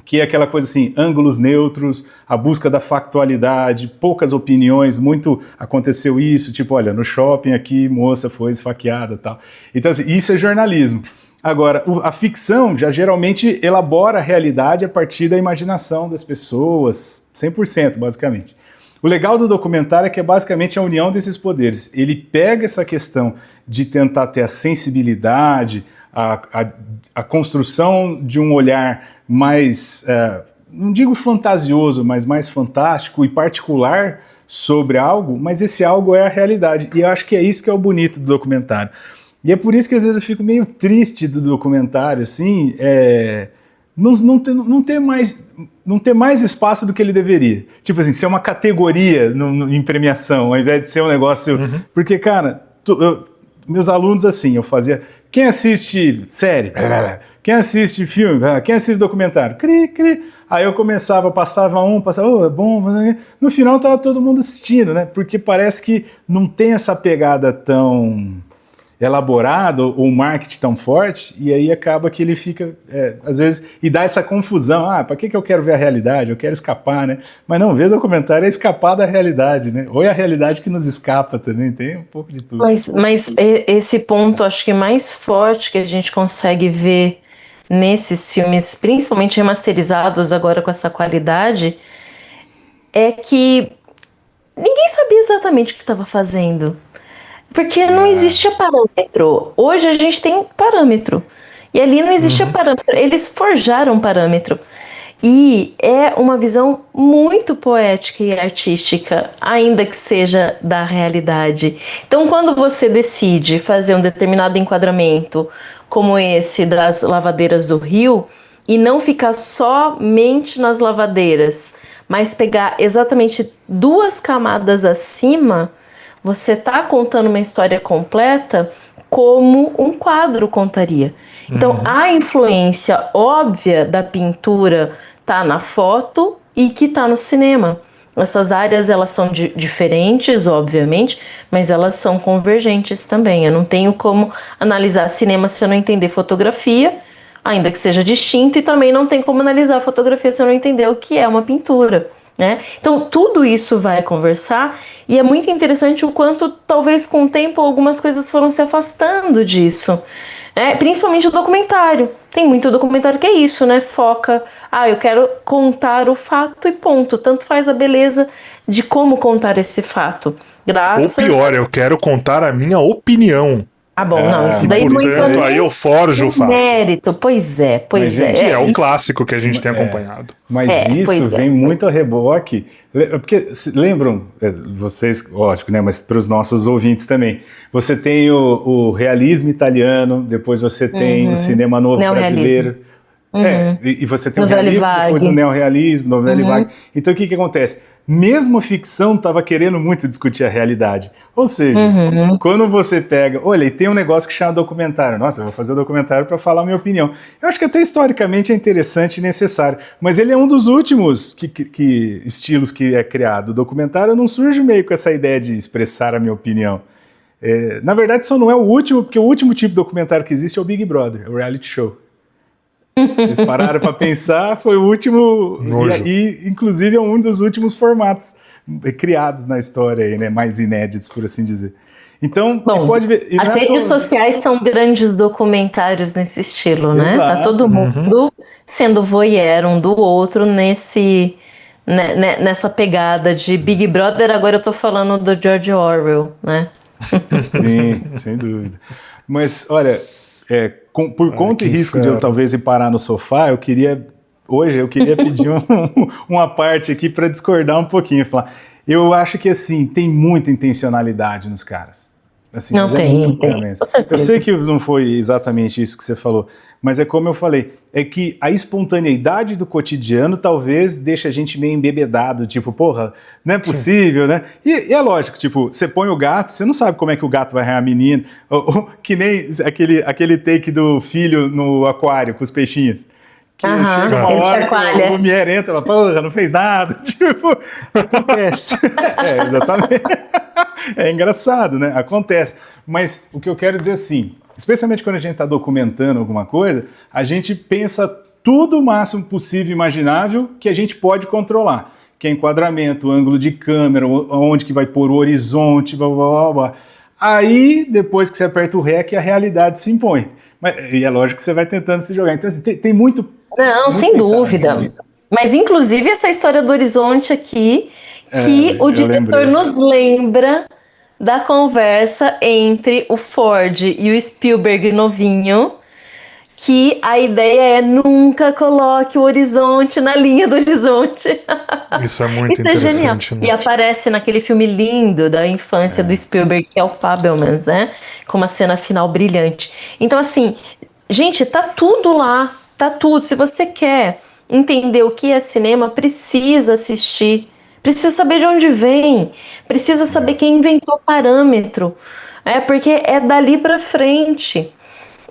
que é aquela coisa assim, ângulos neutros, a busca da factualidade, poucas opiniões, muito aconteceu isso, tipo, olha, no shopping aqui, moça foi esfaqueada e tal. Então, assim, isso é jornalismo. Agora, a ficção já geralmente elabora a realidade a partir da imaginação das pessoas, 100% basicamente. O legal do documentário é que é basicamente a união desses poderes. Ele pega essa questão de tentar ter a sensibilidade, a construção de um olhar mais, não digo fantasioso, mas mais fantástico e particular sobre algo, mas esse algo é a realidade. E eu acho que é isso que é o bonito do documentário. E é por isso que às vezes eu fico meio triste do documentário, assim, não ter mais espaço do que ele deveria. Tipo assim, ser uma categoria em premiação, ao invés de ser um negócio... Uhum. Porque, cara, meus alunos, assim, eu fazia... Quem assiste série? Quem assiste filme? Quem assiste documentário? Cri, cri. Aí eu passava, é bom, mas no final tava todo mundo assistindo, né? Porque parece que não tem essa pegada tão elaborado, ou um marketing tão forte, e aí acaba que ele fica, às vezes, e dá essa confusão, para que eu quero ver a realidade? Eu quero escapar, né? Mas não, ver documentário é escapar da realidade, né? Ou é a realidade que nos escapa também, tem um pouco de tudo. Mas esse ponto, acho que mais forte que a gente consegue ver nesses filmes, principalmente remasterizados agora com essa qualidade, é que ninguém sabia exatamente o que estava fazendo. Porque não existia parâmetro. Hoje a gente tem parâmetro. E ali não existia parâmetro. Eles forjaram parâmetro. E é uma visão muito poética e artística, ainda que seja da realidade. Então, quando você decide fazer um determinado enquadramento, como esse das lavadeiras do Rio, e não ficar somente nas lavadeiras, mas pegar exatamente 2 camadas acima, você está contando uma história completa como um quadro contaria. Então, a influência óbvia da pintura está na foto e que está no cinema. Essas áreas, elas são diferentes, obviamente, mas elas são convergentes também. Eu não tenho como analisar cinema se eu não entender fotografia, ainda que seja distinto, e também não tem como analisar fotografia se eu não entender o que é uma pintura. Né? Então tudo isso vai conversar, e é muito interessante o quanto talvez com o tempo algumas coisas foram se afastando disso, principalmente o documentário. Tem muito documentário que é isso, né? Foca, eu quero contar o fato e ponto, tanto faz a beleza de como contar esse fato. Ou pior, eu quero contar a minha opinião. Bom, não, isso daí portanto, aí eu forjo o fato. Mérito, pois é. Que é um clássico que a gente tem acompanhado. Mas isso vem muito a reboque, porque lembram, vocês, lógico, né, mas para os nossos ouvintes também, você tem o realismo italiano, depois você tem o cinema novo brasileiro. E você tem o Novela realismo, vague. depois o neorrealismo, novela e vague. Então o que acontece? Mesmo a ficção estava querendo muito discutir a realidade. Ou seja, quando você pega... Olha, e tem um negócio que chama documentário. Nossa, eu vou fazer o documentário para falar a minha opinião. Eu acho que até historicamente é interessante e necessário. Mas ele é um dos últimos estilos que é criado. O documentário não surge meio com essa ideia de expressar a minha opinião. Na verdade, só não é o último, porque o último tipo de documentário que existe é o Big Brother, o reality show. Eles pararam para pensar, foi o último, e inclusive é um dos últimos formatos criados na história, aí, né, mais inéditos, por assim dizer. Então, Bom, pode ver, as redes sociais são grandes documentários nesse estilo, né? Tá todo mundo sendo voyeur um do outro nessa pegada de Big Brother. Agora eu tô falando do George Orwell, né? Sim, sem dúvida. Mas, olha, por conta e risco de eu talvez ir parar no sofá, eu queria pedir uma parte aqui para discordar um pouquinho. Falar, eu acho que, assim, tem muita intencionalidade nos caras. Assim, não tem. Eu sei que não foi exatamente isso que você falou, mas é como eu falei, é que a espontaneidade do cotidiano talvez deixe a gente meio embebedado, tipo, porra, não é possível, né? E é lógico, tipo, você põe o gato, você não sabe como é que o gato vai arranhar a menina, ou que nem aquele take do filho no aquário com os peixinhos. Que chega uma hora que o Lumière entra e fala, porra, não fez nada. Tipo, acontece. Exatamente. É engraçado, né? Acontece. Mas o que eu quero dizer assim, especialmente quando a gente está documentando alguma coisa, a gente pensa tudo o máximo possível e imaginável que a gente pode controlar. Que é enquadramento, ângulo de câmera, onde que vai pôr o horizonte, blá, blá, blá, blá. Aí, depois que você aperta o REC, a realidade se impõe. E é lógico que você vai tentando se jogar. Então, assim, tem muito... Não, sem dúvida. Mas, inclusive, essa história do horizonte aqui, que o diretor nos lembra da conversa entre o Ford e o Spielberg novinho, que a ideia é nunca coloque o horizonte na linha do horizonte. Isso é muito interessante. Genial. Né? E aparece naquele filme lindo da infância do Spielberg, que é o Fabelmans, né? Com uma cena final brilhante. Então, assim, gente, tá tudo lá, tá tudo. Se você quer entender o que é cinema, precisa assistir. Precisa saber de onde vem, precisa saber quem inventou o parâmetro, porque é dali para frente.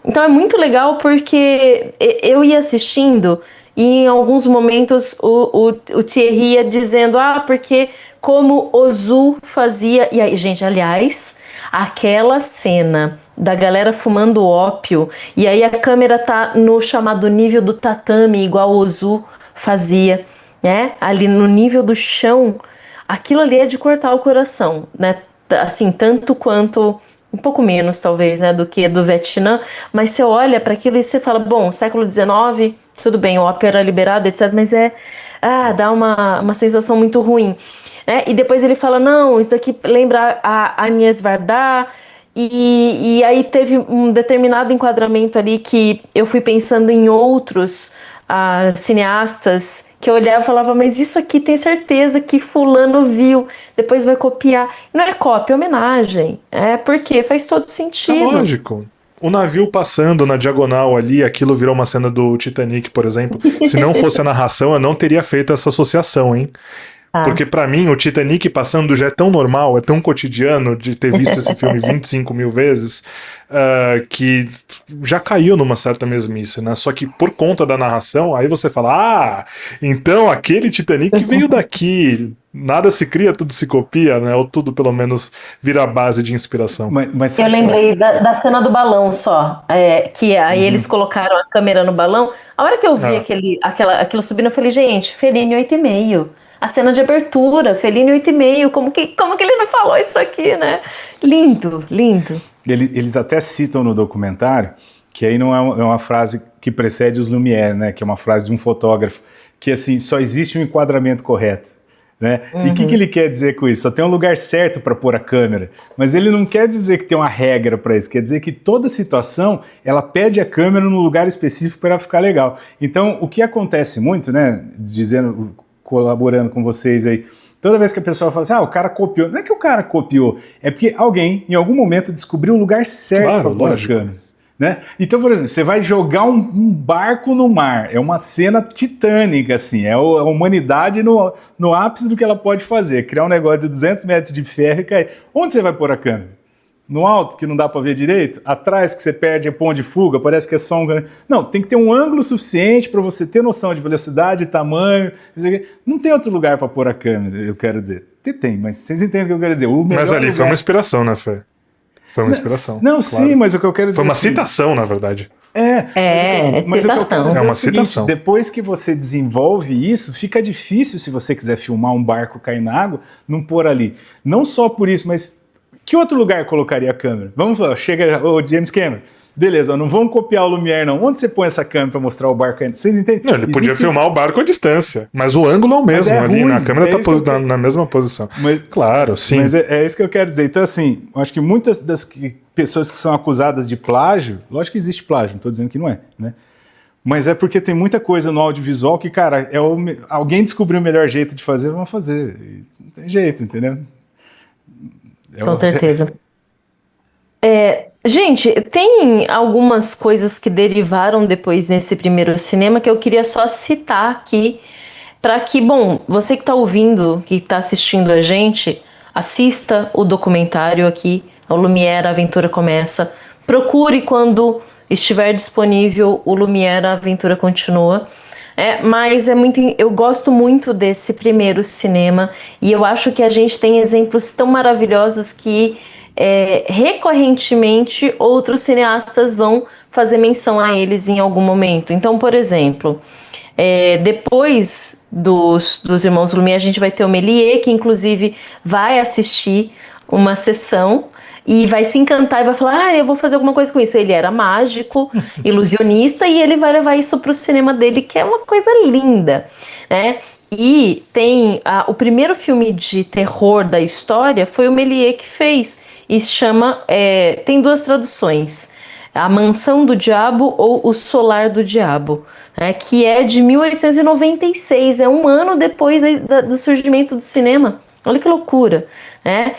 Então é muito legal porque eu ia assistindo e em alguns momentos o Thierry ia dizendo, porque como Ozu fazia... E aí, gente, aliás, aquela cena da galera fumando ópio e aí a câmera tá no chamado nível do tatame, igual o Ozu fazia, né? Ali no nível do chão, aquilo ali é de cortar o coração, né? Assim, tanto quanto... um pouco menos, talvez, né, do que do Vietnã, mas você olha para aquilo e você fala, bom, século XIX, tudo bem, o ópio era liberado, etc., mas dá uma sensação muito ruim, né? E depois ele fala, não, isso daqui lembra a Agnès Varda, e aí teve um determinado enquadramento ali que eu fui pensando em outros cineastas que eu olhava e falava, mas isso aqui tem certeza que fulano viu, depois vai copiar. Não é cópia, é homenagem. Porque faz todo sentido. É lógico. O navio passando na diagonal ali, aquilo virou uma cena do Titanic, por exemplo. Se não fosse a narração, eu não teria feito essa associação, hein? Porque pra mim, o Titanic passando já é tão normal, é tão cotidiano de ter visto esse filme 25 mil vezes, que já caiu numa certa mesmice, né? Só que por conta da narração, aí você fala, então aquele Titanic veio daqui. Nada se cria, tudo se copia, né? Ou tudo pelo menos vira base de inspiração. Mas eu lembrei da cena do balão só, que aí eles colocaram a câmera no balão. A hora que eu vi aquilo subindo, eu falei, gente, Fellini 8,5. A cena de abertura, Fellini 8,5, como que ele não falou isso aqui, né? Lindo, lindo. Eles até citam no documentário, que aí não é uma frase que precede os Lumière, né? Que é uma frase de um fotógrafo, que assim, só existe um enquadramento correto. Né? E o que ele quer dizer com isso? Só tem um lugar certo para pôr a câmera, mas ele não quer dizer que tem uma regra para isso, quer dizer que toda situação ela pede a câmera no lugar específico para ela ficar legal. Então, o que acontece muito, né, colaborando com vocês aí, toda vez que a pessoa fala assim, o cara copiou, não é que o cara copiou, é porque alguém, em algum momento, descobriu o lugar certo para pôr a câmera. Né? Então, por exemplo, você vai jogar um barco no mar, é uma cena titânica, assim, é a humanidade no ápice do que ela pode fazer, criar um negócio de 200 metros de ferro e cair. Onde você vai pôr a câmera? No alto, que não dá para ver direito? Atrás, que você perde a ponto de fuga, parece que é só um... Não, tem que ter um ângulo suficiente para você ter noção de velocidade, tamanho, não tem outro lugar para pôr a câmera, eu quero dizer. Tem, mas vocês entendem o que eu quero dizer. Mas ali foi uma inspiração, né, Fê? Foi uma inspiração. Não, claro. Sim, mas o que eu quero dizer... Foi uma citação, na verdade. Citação. É uma citação. Depois que você desenvolve isso, fica difícil, se você quiser filmar um barco cair na água, não pôr ali. Não só por isso, mas que outro lugar colocaria a câmera? Vamos falar, chega o James Cameron. Beleza, não vamos copiar o Lumière, não. Onde você põe essa câmera para mostrar o barco ainda? Vocês entendem? Não, ele podia filmar o barco à distância, mas o ângulo é o mesmo ali, ruim, a câmera tá na mesma posição. Claro, sim. Mas é isso que eu quero dizer. Então, assim, eu acho que muitas das pessoas que são acusadas de plágio, lógico que existe plágio, não estou dizendo que não é, né? Mas é porque tem muita coisa no audiovisual que, cara, alguém descobriu o melhor jeito de fazer, vamos fazer. Não tem jeito, entendeu? Com certeza. Gente, tem algumas coisas que derivaram depois nesse primeiro cinema que eu queria só citar aqui, para que, bom, você que está ouvindo, que está assistindo a gente, assista o documentário aqui, o Lumière, a Aventura Começa. Procure quando estiver disponível o Lumière, a Aventura Continua. Mas eu gosto muito desse primeiro cinema e eu acho que a gente tem exemplos tão maravilhosos que recorrentemente outros cineastas vão fazer menção a eles em algum momento. Então, por exemplo, depois dos Irmãos Lumière, a gente vai ter o Méliès, que inclusive vai assistir uma sessão e vai se encantar e vai falar, eu vou fazer alguma coisa com isso. Ele era mágico, ilusionista, e ele vai levar isso para o cinema dele, que é uma coisa linda, né? E tem o primeiro filme de terror da história foi o Méliès que fez, e se chama, tem duas traduções, A Mansão do Diabo ou O Solar do Diabo, né, que é de 1896, é um ano depois do surgimento do cinema. Olha que loucura, né?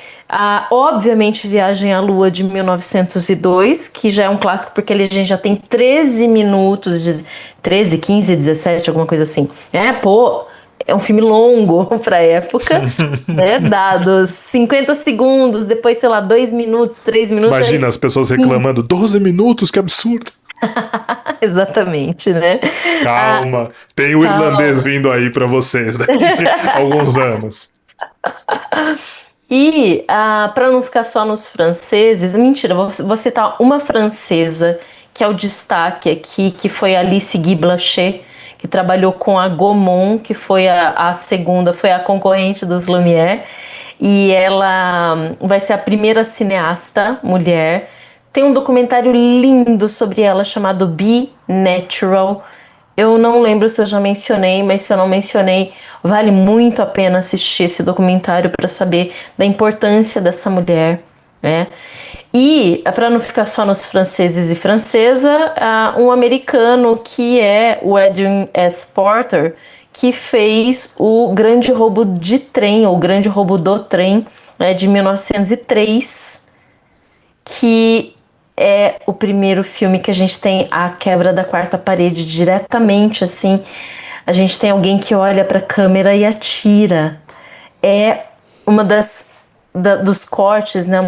Obviamente, Viagem à Lua, de 1902, que já é um clássico porque a gente já tem 13 minutos, 13, 15, 17, alguma coisa assim. É um filme longo pra época, né? Dados 50 segundos, depois, sei lá, 2 minutos, 3 minutos. Imagina as pessoas reclamando, 12 minutos, que absurdo. Exatamente, né? Calma, tem o irlandês vindo aí pra vocês daqui a alguns anos. E para não ficar só nos franceses, mentira, vou citar uma francesa que é o destaque aqui, que foi a Alice Guy Blaché, que trabalhou com a Gaumont, que foi a segunda, foi a concorrente dos Lumière, e ela vai ser a primeira cineasta mulher. Tem um documentário lindo sobre ela chamado Be Natural. Eu não lembro se eu já mencionei, mas se eu não mencionei, vale muito a pena assistir esse documentário para saber da importância dessa mulher, né? E, para não ficar só nos franceses e francesa, um americano que é o Edwin S. Porter, que fez o Grande Roubo de Trem, ou Grande Roubo do Trem, de 1903, que é o primeiro filme que a gente tem a quebra da quarta parede diretamente, assim. A gente tem alguém que olha para a câmera e atira. É uma dos cortes, né,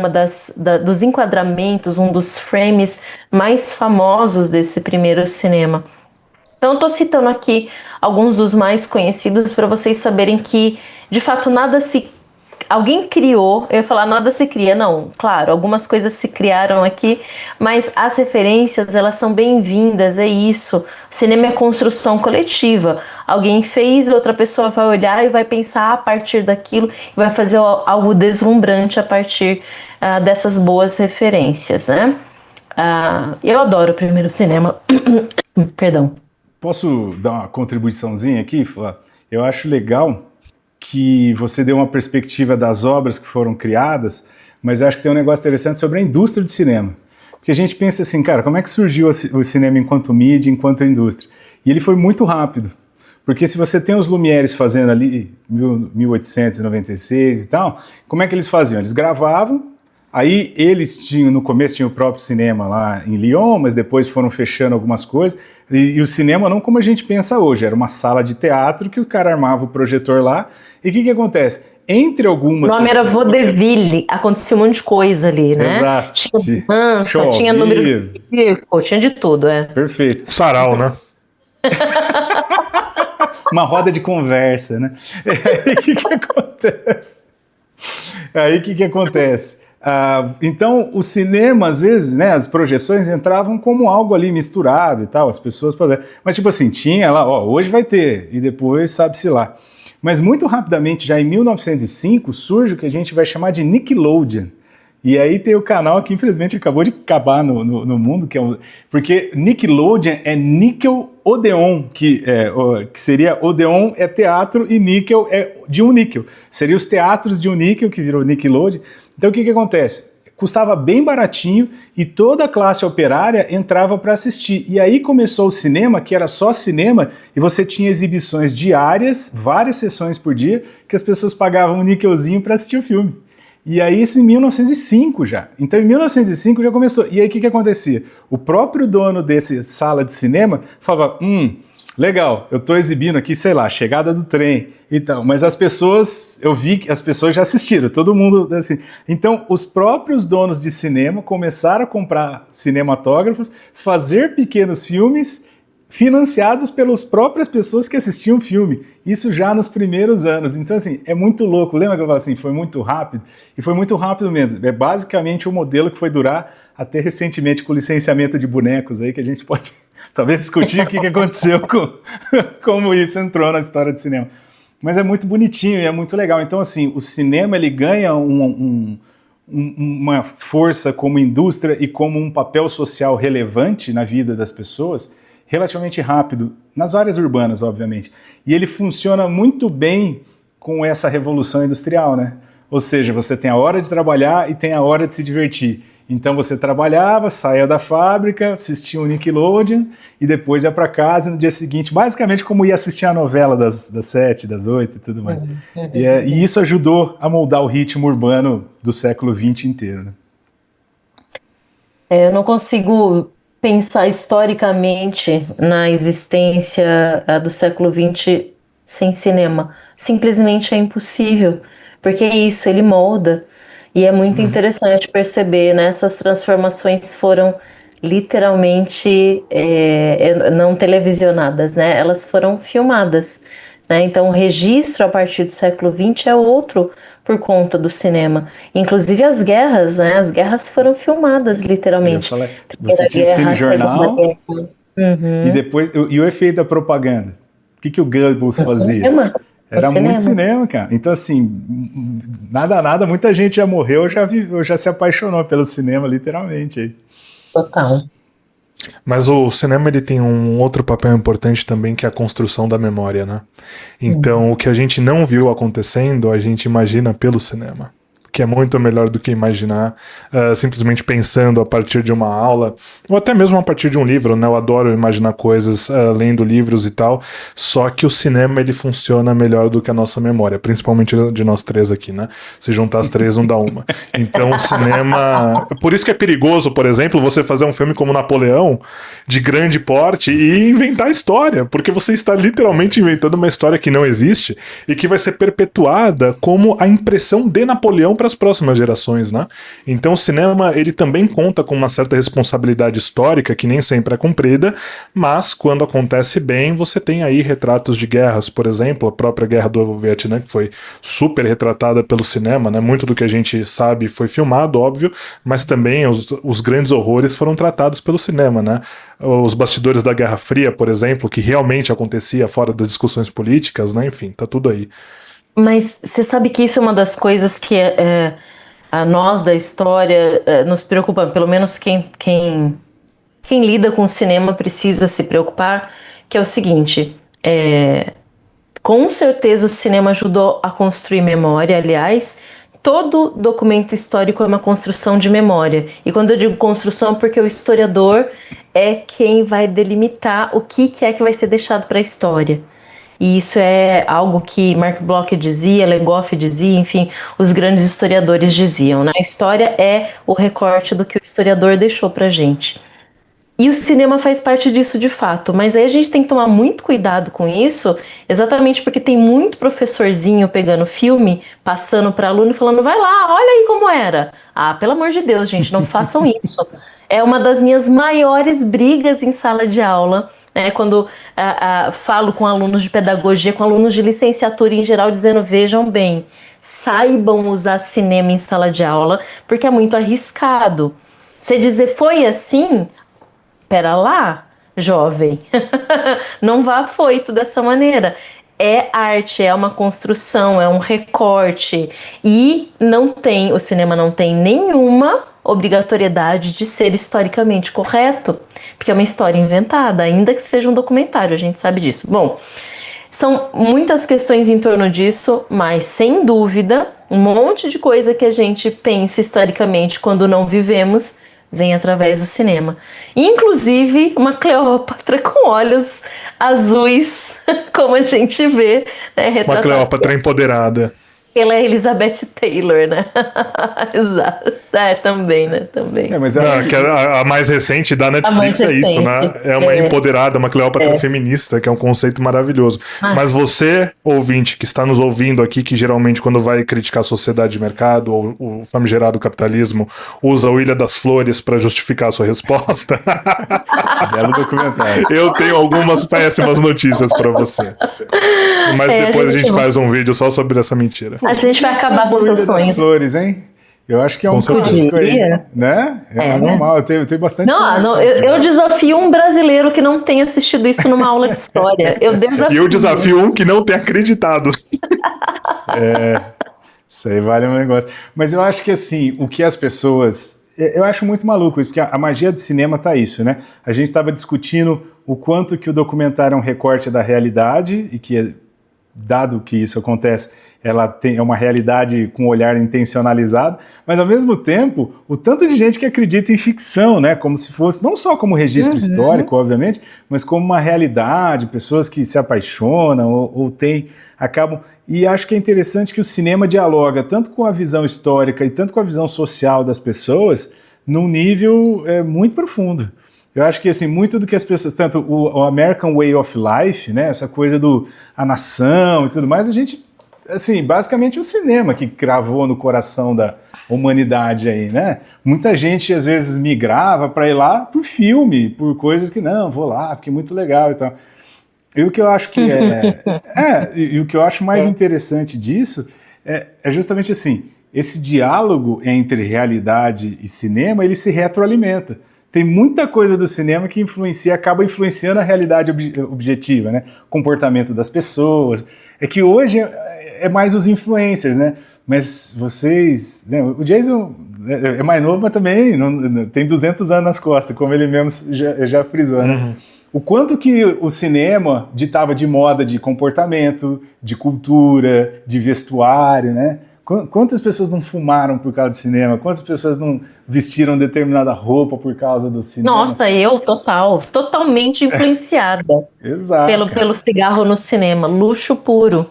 dos enquadramentos, um dos frames mais famosos desse primeiro cinema. Então, eu estou citando aqui alguns dos mais conhecidos para vocês saberem que, de fato, alguém criou, eu ia falar nada se cria, não, claro, algumas coisas se criaram aqui, mas as referências, elas são bem-vindas, é isso. O cinema é construção coletiva. Alguém fez, outra pessoa vai olhar e vai pensar a partir daquilo e vai fazer algo deslumbrante a partir dessas boas referências, né? Eu adoro o primeiro cinema. Perdão. Posso dar uma contribuiçãozinha aqui, Flá? Eu acho legal que você deu uma perspectiva das obras que foram criadas, mas eu acho que tem um negócio interessante sobre a indústria do cinema. Porque a gente pensa assim, cara, como é que surgiu o cinema enquanto mídia, enquanto indústria? E ele foi muito rápido. Porque se você tem os Lumières fazendo ali 1896 e tal, como é que eles faziam? Eles gravavam, Aí eles tinham, no começo tinha o próprio cinema lá em Lyon, mas depois foram fechando algumas coisas, e o cinema não como a gente pensa hoje, era uma sala de teatro que o cara armava o projetor lá, e o que acontece? Entre algumas... O nome era Vaudeville, acontecia um monte de coisa ali, né? Exato. Tinha dança, tinha número de circo, tinha de tudo, Perfeito. Sarau, então, né? Uma roda de conversa, né? Aí o que acontece? Aí o que acontece? Então, o cinema, às vezes, né, as projeções entravam como algo ali misturado e tal, as pessoas... Mas, tipo assim, tinha lá, ó, hoje vai ter, e depois sabe-se lá. Mas muito rapidamente, já em 1905, surge o que a gente vai chamar de Nickelodeon. E aí tem o canal que infelizmente acabou de acabar no mundo, que é porque Nickelodeon é Nickel Odeon, que seria Odeon é teatro e níquel é de um níquel. Seria os teatros de um níquel, que virou Nickelodeon. Então o que acontece? Custava bem baratinho e toda a classe operária entrava para assistir. E aí começou o cinema, que era só cinema, e você tinha exibições diárias, várias sessões por dia, que as pessoas pagavam um níquelzinho para assistir o filme. E aí isso em 1905 já. Então em 1905 já começou. E aí o que acontecia? O próprio dono dessa sala de cinema falava, legal, eu estou exibindo aqui, sei lá, Chegada do Trem e tal, mas as pessoas, eu vi que as pessoas já assistiram, todo mundo assim. Então, os próprios donos de cinema começaram a comprar cinematógrafos, fazer pequenos filmes financiados pelas próprias pessoas que assistiam o filme. Isso já nos primeiros anos. Então, assim, é muito louco. Lembra que eu falei assim, foi muito rápido? E foi muito rápido mesmo. É basicamente o modelo que foi durar até recentemente com o licenciamento de bonecos aí, que a gente pode... talvez discutir o que aconteceu com como isso entrou na história do cinema. Mas é muito bonitinho e é muito legal. Então, assim, o cinema ele ganha uma força como indústria e como um papel social relevante na vida das pessoas relativamente rápido, nas áreas urbanas, obviamente. E ele funciona muito bem com essa revolução industrial, né? Ou seja, você tem a hora de trabalhar e tem a hora de se divertir. Então você trabalhava, saía da fábrica, assistia um Nickelodeon e depois ia para casa no dia seguinte, basicamente como ia assistir a novela das 7, das 8 e tudo mais. E isso ajudou a moldar o ritmo urbano do século XX inteiro. Né? Eu não consigo pensar historicamente na existência do século XX sem cinema. Simplesmente é impossível, porque é isso, ele molda. E é muito interessante perceber, né? Essas transformações foram literalmente não televisionadas, né? Elas foram filmadas, né? Então o registro a partir do século XX é outro por conta do cinema. Inclusive as guerras, né? As guerras foram filmadas literalmente. Você tinha cinejornal e depois e o efeito da propaganda. O que o Goebbels fazia? Cinema. Era muito cinema, cara. Então, assim, nada, muita gente já morreu ou já se apaixonou pelo cinema, literalmente. Aí. Total. Mas o cinema ele tem um outro papel importante também, que é a construção da memória, né? Então, o que a gente não viu acontecendo, a gente imagina pelo cinema. Que é muito melhor do que imaginar simplesmente pensando a partir de uma aula, ou até mesmo a partir de um livro, né? Eu adoro imaginar coisas lendo livros e tal, só que o cinema ele funciona melhor do que a nossa memória, principalmente de nós três aqui, né? Se juntar as três não dá uma. Então o cinema... Por isso que é perigoso, por exemplo, você fazer um filme como Napoleão, de grande porte, e inventar história, porque você está literalmente inventando uma história que não existe e que vai ser perpetuada como a impressão de Napoleão para as próximas gerações, né? Então o cinema, ele também conta com uma certa responsabilidade histórica, que nem sempre é cumprida, mas quando acontece bem, você tem aí retratos de guerras, por exemplo, a própria Guerra do Vietnã, que foi super retratada pelo cinema, né? Muito do que a gente sabe foi filmado, óbvio, mas também os grandes horrores foram tratados pelo cinema, né? Os bastidores da Guerra Fria, por exemplo, que realmente acontecia fora das discussões políticas, né? Enfim, tá tudo aí. Mas você sabe que isso é uma das coisas que a nós da história nos preocupa, pelo menos quem lida com o cinema precisa se preocupar, que é o seguinte, com certeza o cinema ajudou a construir memória, aliás, todo documento histórico é uma construção de memória. E quando eu digo construção, porque o historiador é quem vai delimitar o que é que vai ser deixado para a história. E isso é algo que Mark Bloch dizia, Le Goff dizia, enfim, os grandes historiadores diziam, né? A história é o recorte do que o historiador deixou pra gente. E o cinema faz parte disso de fato, mas aí a gente tem que tomar muito cuidado com isso, exatamente porque tem muito professorzinho pegando filme, passando para aluno e falando, vai lá, olha aí como era. Ah, pelo amor de Deus, gente, não façam isso. É uma das minhas maiores brigas em sala de aula, né, quando falo com alunos de pedagogia, com alunos de licenciatura em geral, dizendo, vejam bem, saibam usar cinema em sala de aula, porque é muito arriscado. Você dizer, foi assim... Pera lá, jovem, não vá afoito dessa maneira. É arte, é uma construção, é um recorte. E o cinema não tem nenhuma obrigatoriedade de ser historicamente correto, porque é uma história inventada, ainda que seja um documentário, a gente sabe disso. Bom, são muitas questões em torno disso, mas sem dúvida, um monte de coisa que a gente pensa historicamente quando não vivemos vem através do cinema. Inclusive uma Cleópatra com olhos azuis, como a gente vê, né, uma Cleópatra empoderada. Pela Elizabeth Taylor, né? Exato. Também, né? Também. Mas a mais recente da Netflix é isso, né? É uma empoderada, uma Cleópatra feminista, que é um conceito maravilhoso. Mas você, ouvinte, que está nos ouvindo aqui, que geralmente quando vai criticar a sociedade de mercado ou o famigerado capitalismo, usa o Ilha das Flores para justificar a sua resposta. Belo documentário. Eu tenho algumas péssimas notícias para você. Mas depois a gente faz um vídeo só sobre essa mentira. A gente vai acabar com seus sonhos. Flores, hein? Eu acho que é um clássico aí, né? É normal, eu tenho bastante eu desafio um brasileiro que não tenha assistido isso numa aula de história. E eu desafio um que não tenha acreditado. Isso aí vale um negócio. Mas eu acho que assim, o que as pessoas... Eu acho muito maluco isso, porque a magia do cinema tá isso, né? A gente estava discutindo o quanto que o documentário é um recorte da realidade e que, dado que isso acontece, é uma realidade com um olhar intencionalizado, mas ao mesmo tempo, o tanto de gente que acredita em ficção, né? Como se fosse, não só como registro histórico, obviamente, mas como uma realidade, pessoas que se apaixonam ou acabam... E acho que é interessante que o cinema dialoga tanto com a visão histórica e tanto com a visão social das pessoas num nível muito profundo. Eu acho que assim, muito do que as pessoas, tanto o American Way of Life, né, essa coisa a nação e tudo mais, a gente, assim, basicamente o cinema que cravou no coração da humanidade aí, né? Muita gente às vezes migrava para ir lá por filme, por coisas que não, vou lá porque é muito legal e tal. E o que eu acho que e o que eu acho mais interessante disso é justamente assim, esse diálogo entre realidade e cinema, ele se retroalimenta. Tem muita coisa do cinema que acaba influenciando a realidade objetiva, né? Comportamento das pessoas. É que hoje é mais os influencers, né? Mas vocês... Né? O Jason é mais novo, mas também tem 200 anos nas costas, como ele mesmo já frisou, né? O quanto que o cinema ditava de moda de comportamento, de cultura, de vestuário, né? Quantas pessoas não fumaram por causa do cinema? Quantas pessoas não vestiram determinada roupa por causa do cinema? Nossa, totalmente influenciada. Exato, pelo cigarro no cinema, luxo puro.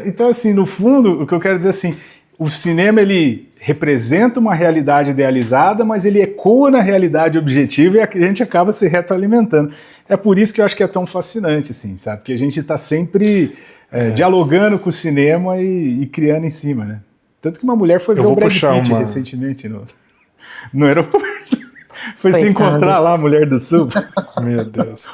Então, assim, no fundo, o que eu quero dizer assim, o cinema, ele representa uma realidade idealizada, mas ele ecoa na realidade objetiva e a gente acaba se retroalimentando. É por isso que eu acho que é tão fascinante, assim, sabe? Porque a gente está sempre dialogando com o cinema e criando em cima, né? Tanto que uma mulher foi ver o Brad Pitt recentemente no aeroporto. Foi se encontrar lá, a Mulher do Sul. Meu Deus.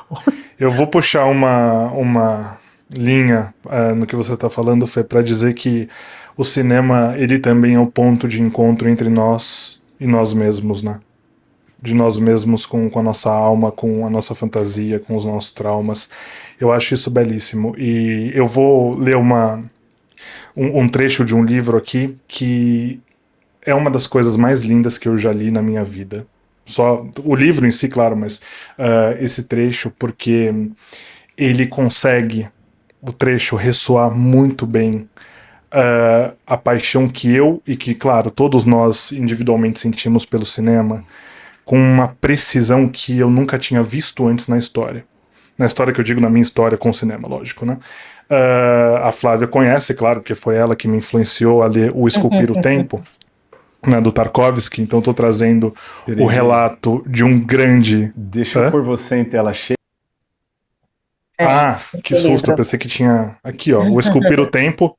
Eu vou puxar uma linha no que você está falando, Fê, para dizer que o cinema, ele também é o ponto de encontro entre nós e nós mesmos, né? De nós mesmos com a nossa alma, com a nossa fantasia, com os nossos traumas. Eu acho isso belíssimo. E eu vou ler um trecho de um livro aqui que é uma das coisas mais lindas que eu já li na minha vida. Só o livro em si, claro, mas esse trecho, porque ele consegue, o trecho, ressoar muito bem a paixão que eu e que, claro, todos nós individualmente sentimos pelo cinema, com uma precisão que eu nunca tinha visto antes na história. Na história que eu digo, na minha história com o cinema, lógico, né? A Flávia conhece, claro, porque foi ela que me influenciou a ler O Esculpir o Tempo, né, do Tarkovsky, então estou trazendo o relato de um grande... Deixa eu pôr você em tela cheia. Que susto, eu pensei que tinha... Aqui, ó, O Esculpir o Tempo,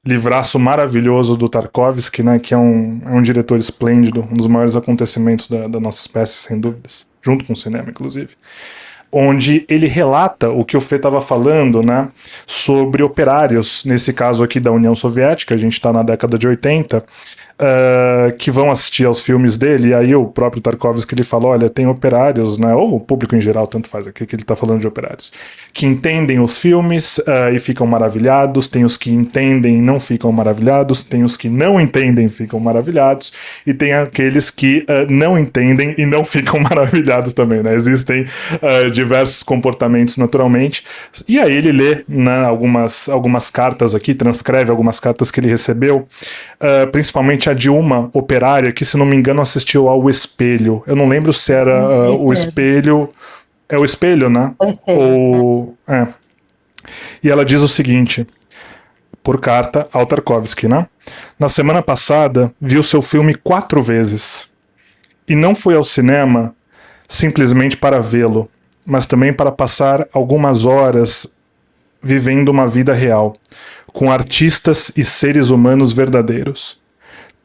livraço maravilhoso do Tarkovsky, né, que é um diretor esplêndido, um dos maiores acontecimentos da nossa espécie, sem dúvidas, junto com o cinema, inclusive, onde ele relata o que o Fê estava falando, né, sobre operários, nesse caso aqui da União Soviética, a gente está na década de 80, que vão assistir aos filmes dele, e aí o próprio Tarkovsky ele fala, olha, tem operários, né, ou o público em geral, tanto faz aqui que ele está falando de operários, que entendem os filmes e ficam maravilhados, tem os que entendem e não ficam maravilhados, tem os que não entendem e ficam maravilhados, e tem aqueles que não entendem e não ficam maravilhados também, né, existem diversos comportamentos naturalmente, e aí ele lê, né, algumas cartas aqui, transcreve algumas cartas que ele recebeu, principalmente a de uma operária que, se não me engano, assistiu ao Espelho. Eu não lembro se era o Espelho. É o Espelho, né? O Espelho. E ela diz o seguinte, por carta ao Tarkovsky, né? Na semana passada, viu seu filme 4 vezes. E não foi ao cinema simplesmente para vê-lo, mas também para passar algumas horas vivendo uma vida real, com artistas e seres humanos verdadeiros.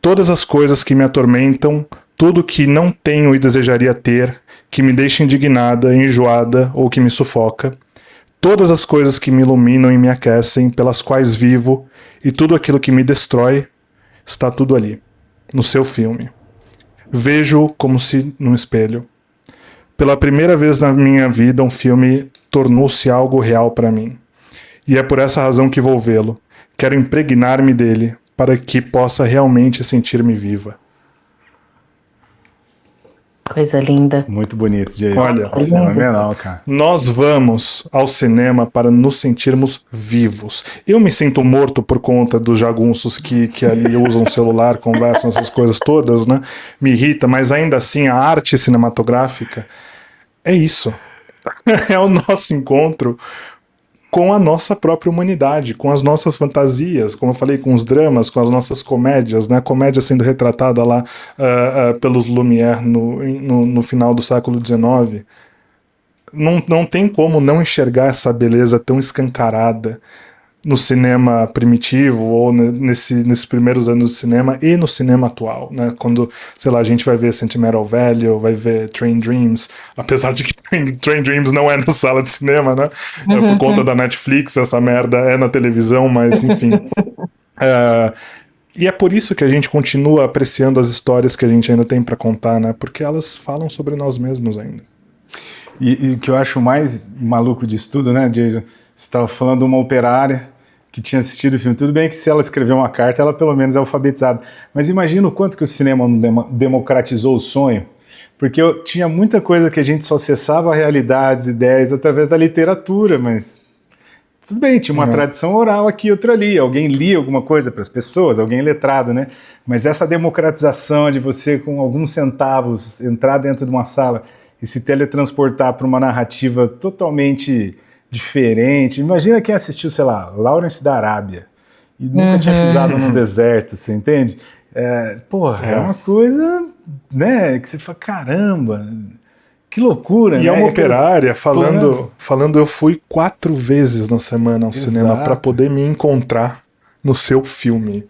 Todas as coisas que me atormentam, tudo que não tenho e desejaria ter, que me deixa indignada, enjoada ou que me sufoca, todas as coisas que me iluminam e me aquecem, pelas quais vivo, e tudo aquilo que me destrói, está tudo ali, no seu filme. Vejo-o como se num espelho. Pela primeira vez na minha vida, um filme tornou-se algo real para mim. E é por essa razão que vou vê-lo. Quero impregnar-me dele, para que possa realmente sentir-me viva. Coisa linda. Muito bonito, Jason. Olha, fenomenal, cara. Nós vamos ao cinema para nos sentirmos vivos. Eu me sinto morto por conta dos jagunços que ali usam o celular, conversam, essas coisas todas, né? Me irrita, mas ainda assim a arte cinematográfica é isso. É o nosso encontro com a nossa própria humanidade, com as nossas fantasias, como eu falei, com os dramas, com as nossas comédias, né? A comédia sendo retratada lá pelos Lumière no final do século XIX. Não tem como não enxergar essa beleza tão escancarada no cinema primitivo ou nesses primeiros anos do cinema e no cinema atual, né? Quando, sei lá, a gente vai ver Sentimental Value, vai ver Train Dreams, apesar de que Train Dreams não é na sala de cinema, né? Por conta da Netflix, essa merda é na televisão, mas enfim. E é por isso que a gente continua apreciando as histórias que a gente ainda tem para contar, né? Porque elas falam sobre nós mesmos ainda. E o que eu acho mais maluco disso tudo, né, Jason? Você estava falando de uma operária que tinha assistido o filme. Tudo bem que se ela escreveu uma carta, ela pelo menos é alfabetizada. Mas imagina o quanto que o cinema não democratizou o sonho. Porque tinha muita coisa que a gente só acessava realidades, ideias através da literatura, mas tudo bem, tinha uma tradição oral aqui e outra ali. Alguém lia alguma coisa para as pessoas, alguém letrado, né? Mas essa democratização de você, com alguns centavos, entrar dentro de uma sala e se teletransportar para uma narrativa totalmente diferente. Imagina quem assistiu, sei lá, Lawrence da Arábia e nunca tinha pisado num deserto, você entende? É uma coisa, né, que você fala, caramba, que loucura, e né? É uma operária falando, eu fui 4 vezes na semana ao cinema para poder me encontrar no seu filme.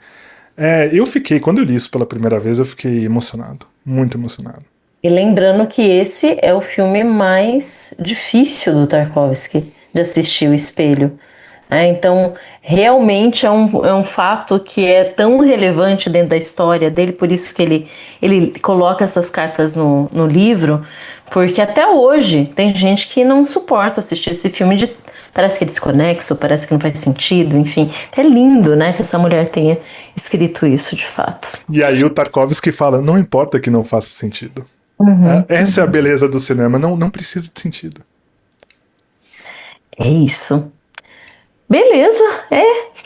Quando eu li isso pela primeira vez, eu fiquei emocionado, muito emocionado. E lembrando que esse é o filme mais difícil do Tarkovsky de assistir, O Espelho. Então, realmente é um fato que é tão relevante dentro da história dele, por isso que ele coloca essas cartas no livro, porque até hoje tem gente que não suporta assistir esse filme, parece que é desconexo, parece que não faz sentido, enfim. É lindo, né, que essa mulher tenha escrito isso, de fato. E aí o Tarkovsky fala, não importa que não faça sentido. Essa é a beleza do cinema, não precisa de sentido. É isso. Beleza,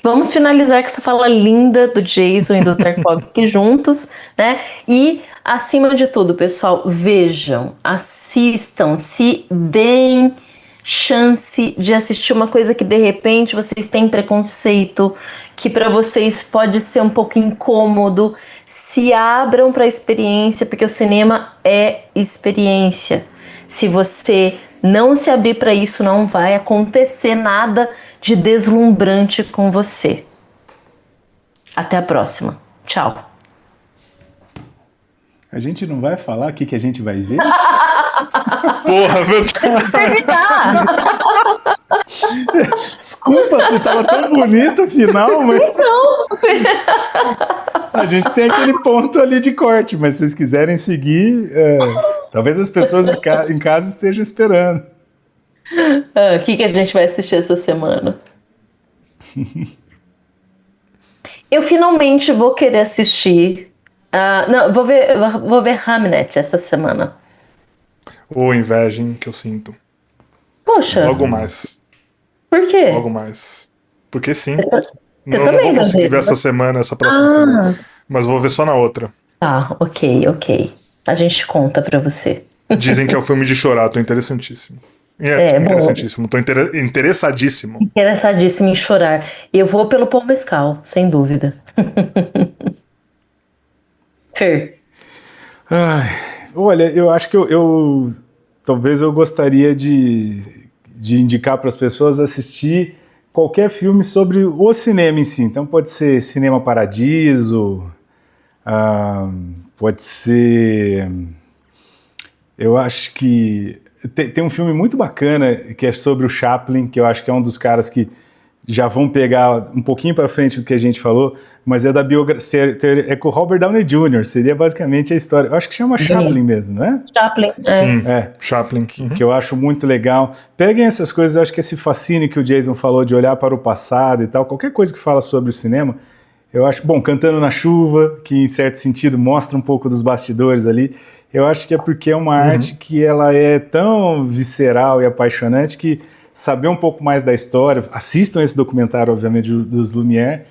vamos finalizar com essa fala linda do Jason e do Tarkovsky juntos, né? E, acima de tudo, pessoal, vejam, assistam, se deem chance de assistir uma coisa que de repente vocês têm preconceito, que para vocês pode ser um pouco incômodo. Se abram para a experiência, porque o cinema é experiência. Se você não se abrir para isso, não vai acontecer nada de deslumbrante com você. Até a próxima. Tchau. A gente não vai falar o que a gente vai ver? Porra, verdade. Terminar. Desculpa, tava tão bonito o final, mas... Não. A gente tem aquele ponto ali de corte, mas se vocês quiserem seguir, talvez as pessoas em casa estejam esperando. O que a gente vai assistir essa semana? Eu finalmente vou querer assistir. Não, vou ver Hamnet essa semana. Ô, inveja, hein, que eu sinto. Poxa. Logo mais. Por quê? Logo mais. Porque sim. Você Não também vou vai conseguir ver, ver né? essa semana, essa próxima semana. Mas vou ver só na outra. Tá, ok. A gente conta pra você. Dizem que é um filme de chorar, tô interessantíssimo. Interessantíssimo, tô interessadíssimo. Interessadíssimo em chorar. Eu vou pelo Paul Mescal, sem dúvida. Fer. Ai, olha, eu acho que talvez eu gostaria de indicar para as pessoas assistir qualquer filme sobre o cinema em si. Então pode ser Cinema Paradiso, pode ser... Eu acho que tem um filme muito bacana que é sobre o Chaplin, que eu acho que é um dos caras que já vão pegar um pouquinho para frente do que a gente falou, mas é da biografia, é com o Robert Downey Jr., seria basicamente a história. Eu acho que chama Chaplin mesmo, não é? Chaplin, Sim, Chaplin. Que eu acho muito legal. Peguem essas coisas, eu acho que esse fascínio que o Jason falou de olhar para o passado e tal, qualquer coisa que fala sobre o cinema, eu acho, bom, Cantando na Chuva, que em certo sentido mostra um pouco dos bastidores ali, eu acho que é porque é uma arte que ela é tão visceral e apaixonante que saber um pouco mais da história, assistam esse documentário, obviamente, dos Lumière,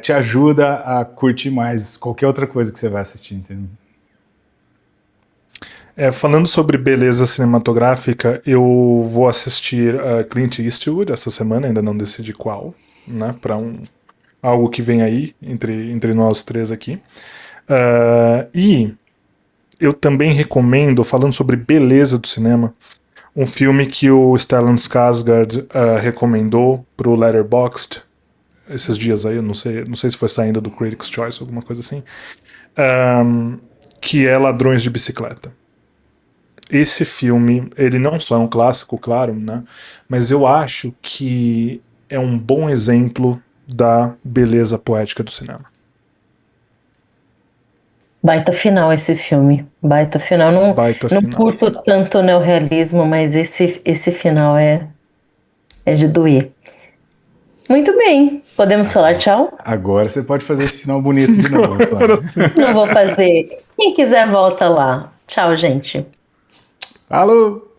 te ajuda a curtir mais qualquer outra coisa que você vai assistir, entendeu? Falando sobre beleza cinematográfica, eu vou assistir Clint Eastwood essa semana, ainda não decidi qual, né, para algo que vem aí, entre nós três aqui. E eu também recomendo, falando sobre beleza do cinema, um filme que o Stellan Skarsgård recomendou pro Letterboxd esses dias aí, eu não sei se foi saindo do Critics' Choice, alguma coisa assim, que é Ladrões de Bicicleta. Esse filme, ele não só é um clássico, claro, né, mas eu acho que é um bom exemplo da beleza poética do cinema. Baita final esse filme. Baita final. Não curto tanto o neorrealismo, mas esse final é de doer. Muito bem. Podemos falar tchau? Agora você pode fazer esse final bonito de novo. Não vou fazer. Quem quiser, volta lá. Tchau, gente. Alô!